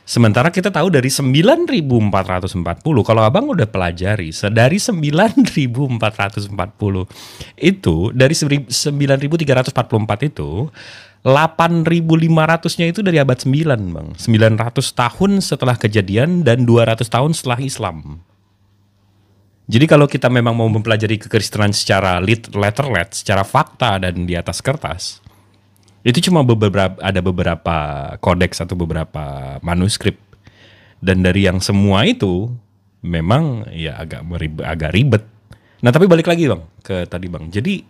Sementara kita tahu dari 9.440, kalau abang udah pelajari, dari 9.440 itu, dari 9.344 itu, 8.500-nya itu dari abad 9, Bang. 900 tahun setelah kejadian dan 200 tahun setelah Islam. Jadi kalau kita memang mau mempelajari kekristenan secara letter-let, secara fakta dan di atas kertas, itu cuma ada beberapa kodeks atau beberapa manuskrip. Dan dari yang semua itu memang ya agak ribet. Nah, tapi balik lagi, Bang, ke tadi, Bang. Jadi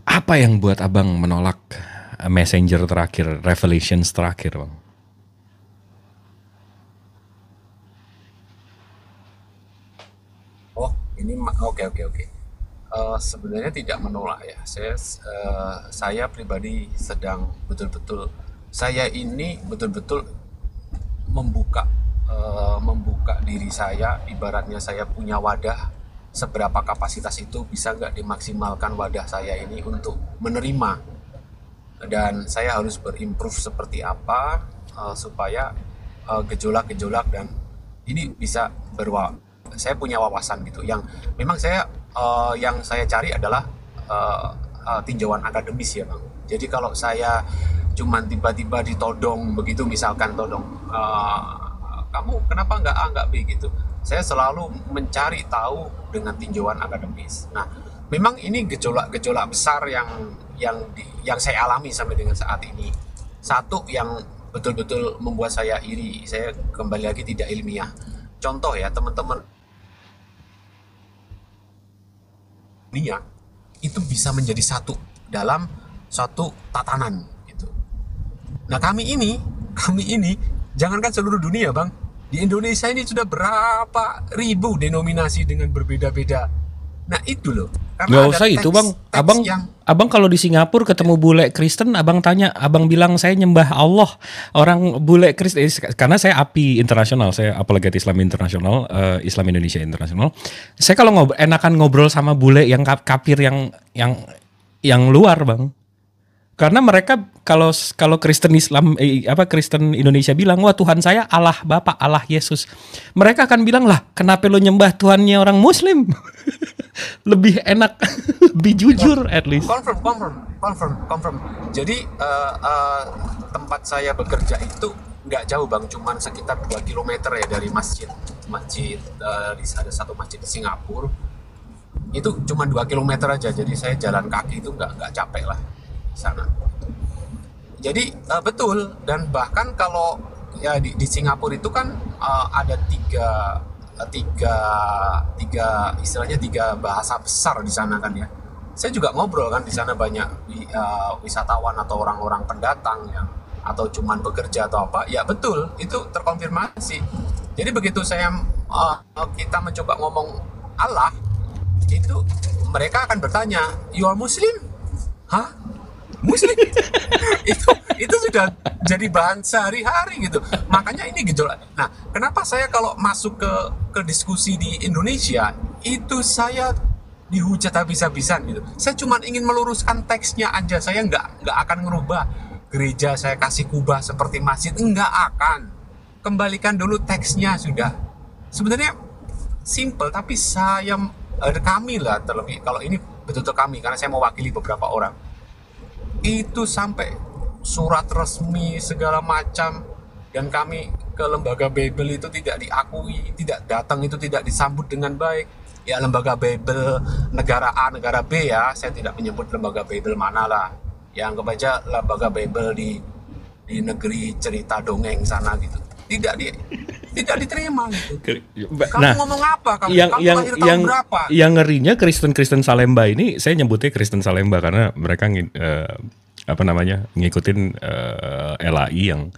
apa yang buat abang menolak Messenger terakhir, Revelations terakhir, Bang? Oh, ini oke. Sebenarnya tidak menolak ya. Saya pribadi sedang saya ini betul-betul membuka diri saya, ibaratnya saya punya wadah, seberapa kapasitas itu bisa nggak dimaksimalkan wadah saya ini untuk menerima, dan saya harus berimprove seperti apa supaya gejolak-gejolak dan ini bisa saya punya wawasan gitu, yang memang yang saya cari adalah tinjauan akademis ya, Bang. Jadi kalau saya cuman tiba-tiba ditodong begitu, misalkan kamu kenapa nggak A nggak B gitu, saya selalu mencari tahu dengan tinjauan akademis. Nah, memang ini gejolak-gejolak besar yang saya alami sampai dengan saat ini. Satu yang betul-betul membuat saya iri, saya kembali lagi tidak ilmiah. Contoh ya, teman-teman dunia itu bisa menjadi satu dalam suatu tatanan gitu. Nah, kami ini jangankan seluruh dunia, Bang, di Indonesia ini sudah berapa ribu denominasi dengan berbeda-beda. Nah, itu loh. Nggak usah itu, Bang. Abang kalau di Singapura ketemu bule Kristen, abang bilang saya nyembah Allah. Orang bule Kristen, karena saya API internasional, saya apologet Islam internasional, Islam Indonesia internasional. Saya kalau enakan ngobrol sama bule yang kafir yang luar, Bang. Karena mereka kalau Kristen Kristen Indonesia bilang, wah Tuhan saya Allah Bapa, Allah Yesus. Mereka akan bilang, lah kenapa lo nyembah Tuhannya orang Muslim? Lebih enak, lebih jujur at least. Confirm. Jadi tempat saya bekerja itu nggak jauh, Bang, cuman sekitar 2 km ya dari masjid. Ada satu masjid di Singapura. Itu cuma 2 km aja, jadi saya jalan kaki itu nggak capek lah sana. Jadi betul, dan bahkan kalau ya di Singapura itu kan ada tiga bahasa besar di sana kan ya. Saya juga ngobrol kan di sana, banyak wisatawan atau orang-orang pendatang yang atau cuman bekerja atau apa. Ya betul, itu terkonfirmasi. Jadi begitu kita mencoba ngomong Allah, itu mereka akan bertanya, "You are Muslim?" Hah? Muslim? itu sudah jadi bahan sehari-hari gitu. Makanya ini gejolak. Nah, kenapa saya kalau masuk ke diskusi di Indonesia itu saya dihujat habis-habisan gitu. Saya cuma ingin meluruskan teksnya aja. Saya nggak akan ngerubah gereja saya kasih kubah seperti masjid, nggak akan. Kembalikan dulu teksnya sudah. Sebenarnya simple, tapi kami lah terlebih, kalau ini betul-betul kami karena saya mewakili beberapa orang. Itu sampai surat resmi segala macam, dan kami ke lembaga Bible itu tidak diakui, tidak datang itu tidak disambut dengan baik. Ya lembaga Bible negara A, negara B ya, saya tidak menyebut lembaga Bible mana lah. Ya anggap aja lembaga Bible di negeri cerita dongeng sana gitu. Tidak diterima gitu. Kamu ngomong apa? Kamu lahir tahun berapa? Yang ngerinya Kristen Salemba ini, saya nyebutnya Kristen Salemba karena mereka ngikutin LAI yang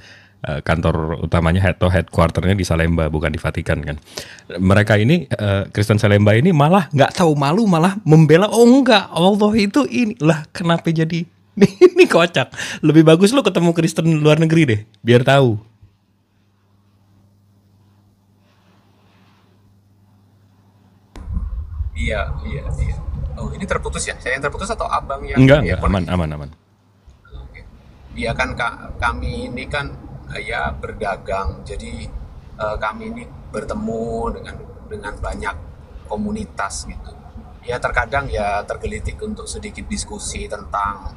kantor utamanya headquarternya di Salemba, bukan di Vatikan kan. Mereka ini Kristen Salemba ini malah nggak tahu malu, malah membela, oh enggak, Allah itu ini lah, kenapa jadi ini kocak. Lebih bagus lo ketemu Kristen luar negeri deh, biar tahu. Iya, iya, iya. Oh, ini terputus ya? Saya yang terputus atau abang yang Enggak, koneksi? aman. Oke. Iya kan kami ini kan ya berdagang, jadi kami ini bertemu dengan banyak komunitas gitu. Ya terkadang ya tergelitik untuk sedikit diskusi tentang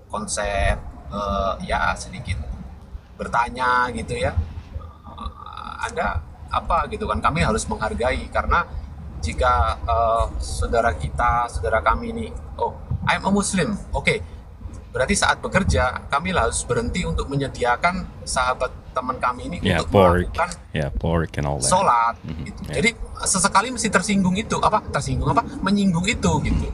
konsep, ya sedikit bertanya gitu ya. Anda apa gitu kan, kami harus menghargai karena jika saudara kami ini, oh I'm a Muslim, oke, berarti saat bekerja kami harus berhenti untuk menyediakan sahabat teman kami ini Yeah, untuk pork. melakukan Yeah, pork and all that. sholat gitu. Yeah. Jadi sesekali mesti menyinggung itu gitu.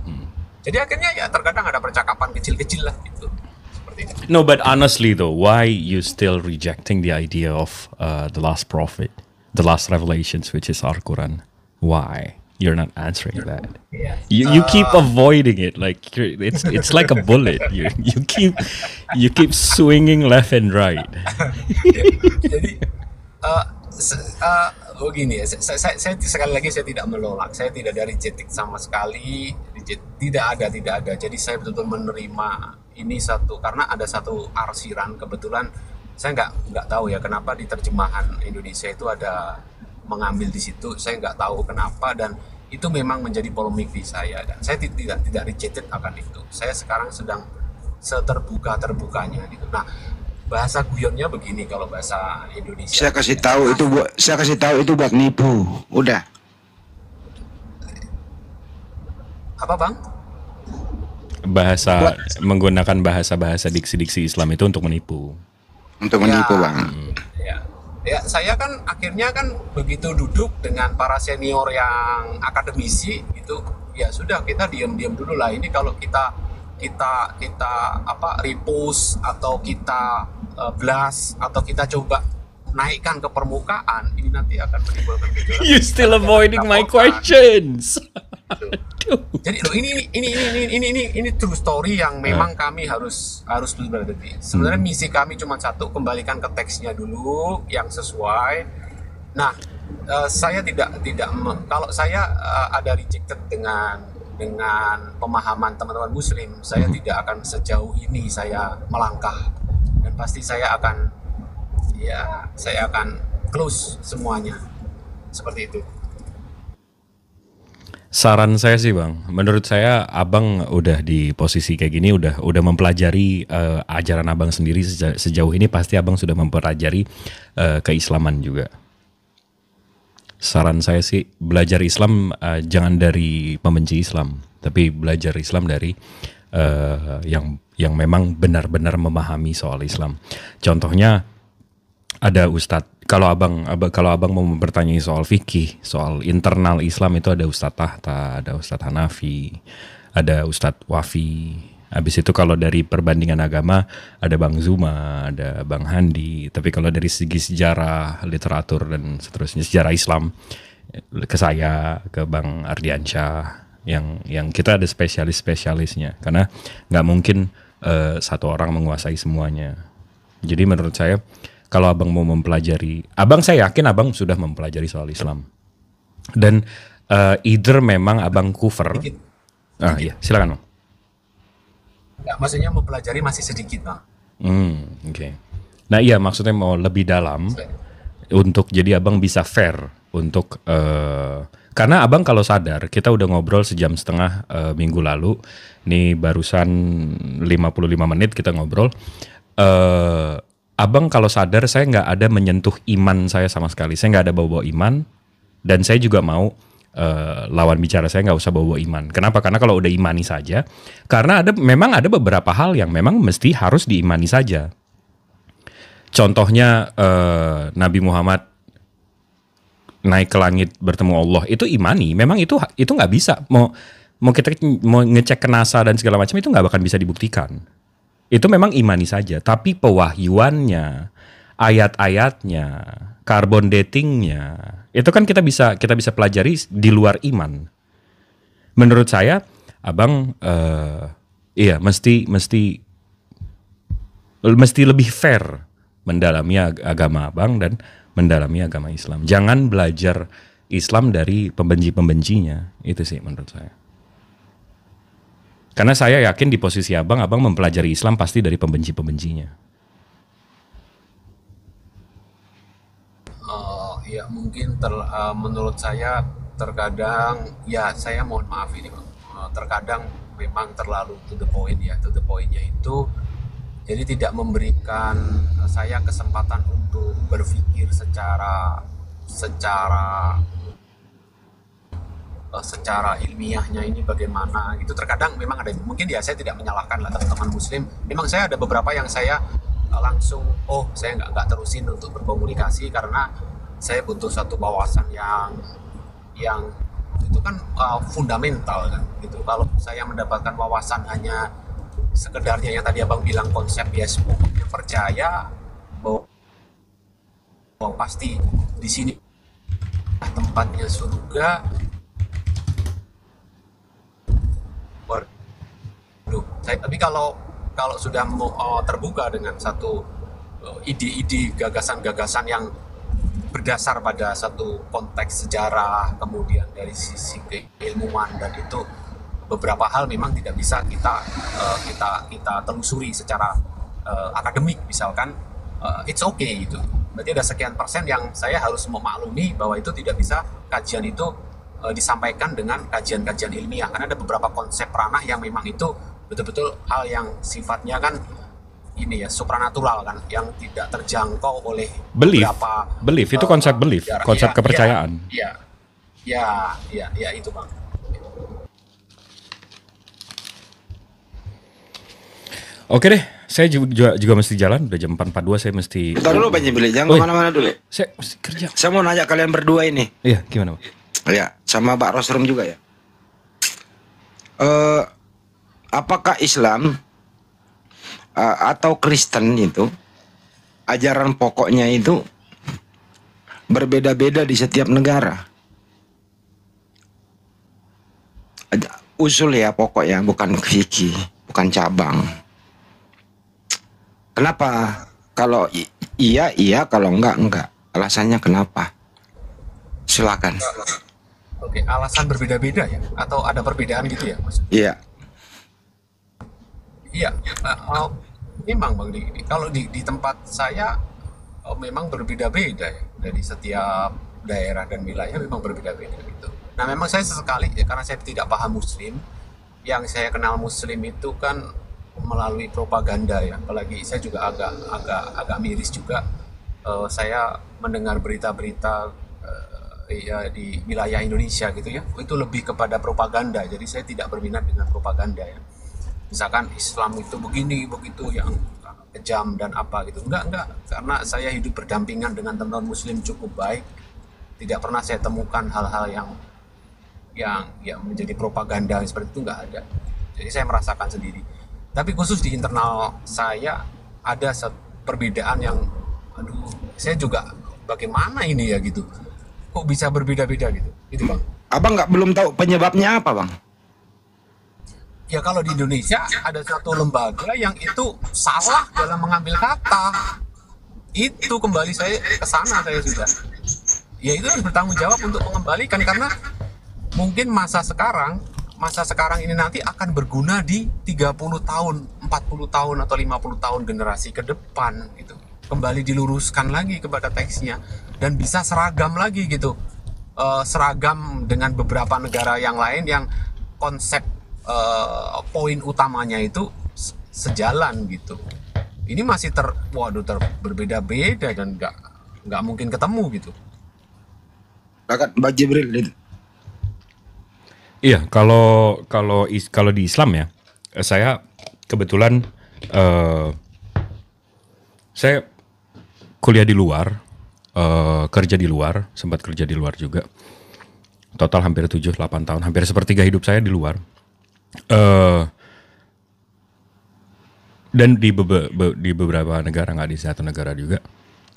Jadi akhirnya ya terkadang ada percakapan kecil-kecil lah gitu, seperti itu. No, but honestly though, why you still rejecting the idea of the last prophet, the last revelations, which is Al Quran? Why? You're not answering that. Iya. You keep avoiding it, like it's like a bullet. You keep swinging left and right. Jadi begini ya, saya sekali lagi saya tidak menolak, saya tidak ada rejecting sama sekali, tidak ada. Jadi saya betul-betul menerima ini satu, karena ada satu arsiran kebetulan saya nggak tahu ya kenapa di terjemahan Indonesia itu ada mengambil di situ, saya nggak tahu kenapa, dan itu memang menjadi polemik di saya, dan saya tidak rejected akan itu. Saya sekarang sedang seterbuka-terbukanya gitu. Nah, bahasa guyonnya begini kalau bahasa Indonesia. Saya kasih tahu itu buat nipu. Udah. Menggunakan Apa bang? bahasa diksi-diksi Islam itu untuk menipu. Untuk menipu, Bang. Ya, saya kan akhirnya kan begitu duduk dengan para senior yang akademisi gitu, ya sudah kita diam-diam dulu lah. Ini kalau kita repost atau kita blast atau kita coba naikkan ke permukaan, ini nanti akan menimbulkan gejolak. You still Kita avoiding my laporkan. questions. Jadi loh, ini true story yang memang kami harus berhadapi. Sebenarnya misi kami cuma satu, kembalikan ke teksnya dulu yang sesuai. Nah, saya kalau saya ada rejected dengan pemahaman teman-teman Muslim, saya tidak akan sejauh ini saya melangkah, dan pasti saya akan close semuanya seperti itu. Saran saya sih Bang, menurut saya Abang udah di posisi kayak gini, udah mempelajari ajaran Abang sendiri sejauh ini, pasti Abang sudah mempelajari keislaman juga. Saran saya sih belajar Islam jangan dari pembenci Islam, tapi belajar Islam dari yang memang benar-benar memahami soal Islam. Contohnya ada ustadz, kalau abang mau mempertanyai soal fikih, soal internal Islam, itu ada Ustadz Tahta, ada Ustadz Hanafi, ada Ustadz Wafi. Habis itu kalau dari perbandingan agama ada Bang Zuma, ada Bang Handi. Tapi kalau dari segi sejarah, literatur dan seterusnya, sejarah Islam, ke saya, ke Bang Ardiansyah, yang kita ada spesialisnya, karena nggak mungkin satu orang menguasai semuanya. Jadi menurut saya, kalau abang mau mempelajari, saya yakin abang sudah mempelajari soal Islam. Dan either memang abang cover. Iya, silakan Bang. Nggak, maksudnya mempelajari masih sedikit Bang. Oke. Nah iya, maksudnya mau lebih dalam untuk jadi abang bisa fair untuk karena abang kalau sadar, kita udah ngobrol sejam setengah minggu lalu. Nih barusan 55 menit kita ngobrol. Abang kalau sadar, saya nggak ada menyentuh iman saya sama sekali. Saya nggak ada bawa-bawa iman, dan saya juga mau lawan bicara saya nggak usah bawa-bawa iman. Kenapa? Karena kalau udah imani saja, karena memang ada beberapa hal yang memang mesti harus diimani saja. Contohnya Nabi Muhammad naik ke langit bertemu Allah, itu imani. Memang itu nggak bisa. Mau kita mau ngecek ke NASA dan segala macam, itu nggak bakal bisa dibuktikan. Itu memang imani saja, tapi pewahyuannya, ayat-ayatnya, carbon datingnya, itu kan kita bisa pelajari di luar iman. Menurut saya, abang mesti lebih fair mendalami agama abang dan mendalami agama Islam. Jangan belajar Islam dari pembenci-pembencinya. Itu sih menurut saya. Karena saya yakin di posisi abang mempelajari Islam pasti dari pembenci-pembencinya. Ya mungkin menurut saya terkadang, ya saya mohon maaf ini Bang, terkadang memang terlalu to the point ya. To the pointnya itu jadi tidak memberikan saya kesempatan untuk berpikir secara ilmiahnya ini bagaimana gitu. Terkadang memang ada, mungkin ya saya tidak menyalahkan lah teman-teman muslim, memang saya ada beberapa yang saya langsung saya nggak terusin untuk berkomunikasi karena saya butuh satu wawasan yang itu kan fundamental kan gitu. Kalau saya mendapatkan wawasan hanya sekedarnya yang tadi abang bilang konsep yes pokoknya percaya bahwa pasti di sini tempatnya surga. Tapi kalau sudah terbuka dengan satu ide-ide, gagasan-gagasan yang berdasar pada satu konteks sejarah, kemudian dari sisi keilmuan, dan itu beberapa hal memang tidak bisa kita telusuri secara akademik, misalkan it's okay gitu. Berarti ada sekian persen yang saya harus memaklumi bahwa itu tidak bisa kajian itu disampaikan dengan kajian-kajian ilmiah, karena ada beberapa konsep ranah yang memang itu betul-betul hal yang sifatnya kan ini ya supranatural kan, yang tidak terjangkau oleh belief itu konsep belief, konsep kepercayaan. Ya itu Bang. Oke deh, saya juga mesti jalan, udah jam 4.42, saya mesti. Bentar dulu Bang Jibli, jangan kemana-mana dulu. Saya mesti kerja. Saya mau nanya kalian berdua ini. Iya, gimana Bang? Ya, sama Mbak Rosrum juga ya. Apakah Islam atau Kristen itu ajaran pokoknya itu berbeda-beda di setiap negara? Usul ya pokoknya, bukan fikih, bukan cabang. Kenapa? Kalau iya, kalau enggak. Alasannya kenapa? Silakan. Oke, alasan berbeda-beda ya? Atau ada perbedaan gitu ya maksudnya? Iya. Iya, memang Bang, kalau di tempat saya memang berbeda-beda ya. Dari setiap daerah dan wilayah memang berbeda-beda gitu. Nah memang saya sesekali ya, karena saya tidak paham Muslim, yang saya kenal Muslim itu kan melalui propaganda ya. Apalagi saya juga agak miris juga, saya mendengar berita-berita ya di wilayah Indonesia gitu ya, itu lebih kepada propaganda. Jadi saya tidak berminat dengan propaganda ya. Misalkan Islam itu begini begitu yang kejam dan apa gitu, enggak, karena saya hidup berdampingan dengan teman-teman Muslim cukup baik, tidak pernah saya temukan hal-hal yang menjadi propaganda seperti itu, enggak ada. Jadi saya merasakan sendiri. Tapi khusus di internal saya ada perbedaan yang saya juga bagaimana ini ya gitu, kok bisa berbeda-beda gitu Bang. Abang belum tahu penyebabnya apa Bang? Ya kalau di Indonesia ada satu lembaga yang itu salah dalam mengambil kata. Itu kembali saya ke sana, saya sudah. Ya itu harus bertanggung jawab untuk mengembalikan, karena mungkin masa sekarang ini nanti akan berguna di 30 tahun, 40 tahun atau 50 tahun generasi ke depan gitu. Kembali diluruskan lagi kepada teksnya dan bisa seragam lagi gitu. Seragam dengan beberapa negara yang lain yang konsep poin utamanya itu sejalan gitu. Ini masih berbeda-beda dan nggak mungkin ketemu gitu. Mbak Jibril. Iya, kalau di Islam ya, saya kebetulan saya kuliah di luar, kerja di luar, sempat kerja di luar juga. Total hampir 7-8 tahun, hampir sepertiga hidup saya di luar. Dan di beberapa negara, nggak di satu negara juga.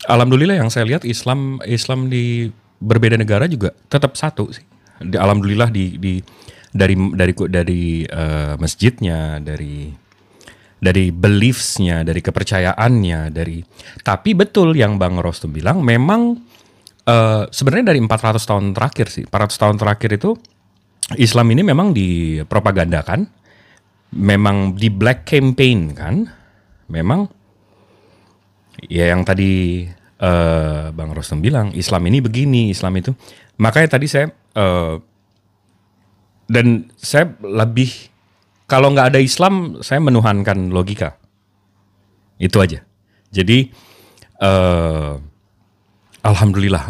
Alhamdulillah yang saya lihat Islam di berbeda negara juga tetap satu sih. Alhamdulillah dari masjidnya, dari beliefs-nya, dari kepercayaannya, tapi betul yang Bang Rostum bilang, memang Sebenarnya dari 400 tahun terakhir sih. 400 tahun terakhir itu Islam ini memang dipropagandakan, memang di black campaign kan, memang ya yang tadi Bang Rostem bilang Islam ini begini, Islam itu. Makanya tadi saya lebih, kalau nggak ada Islam saya menuhankan logika. Itu aja. Jadi alhamdulillah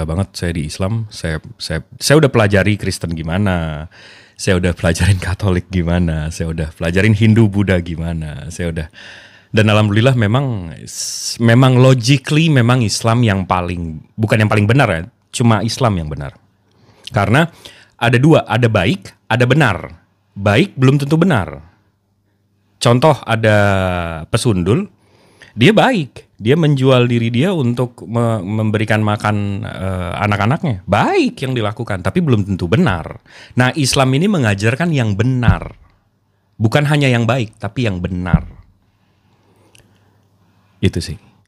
banget saya di Islam. Saya udah pelajari Kristen gimana, saya udah pelajarin Katolik gimana, saya udah pelajarin Hindu Buddha gimana, dan alhamdulillah memang logically memang Islam yang bukan yang paling benar ya, cuma Islam yang benar. Karena ada dua, ada baik, ada benar. Baik belum tentu benar. Contoh ada pesundul, dia baik, dia menjual diri dia untuk memberikan makan anak-anaknya. Baik yang dilakukan, tapi belum tentu benar. Nah, Islam ini mengajarkan yang benar. Bukan hanya yang baik, tapi yang benar. Itu sih.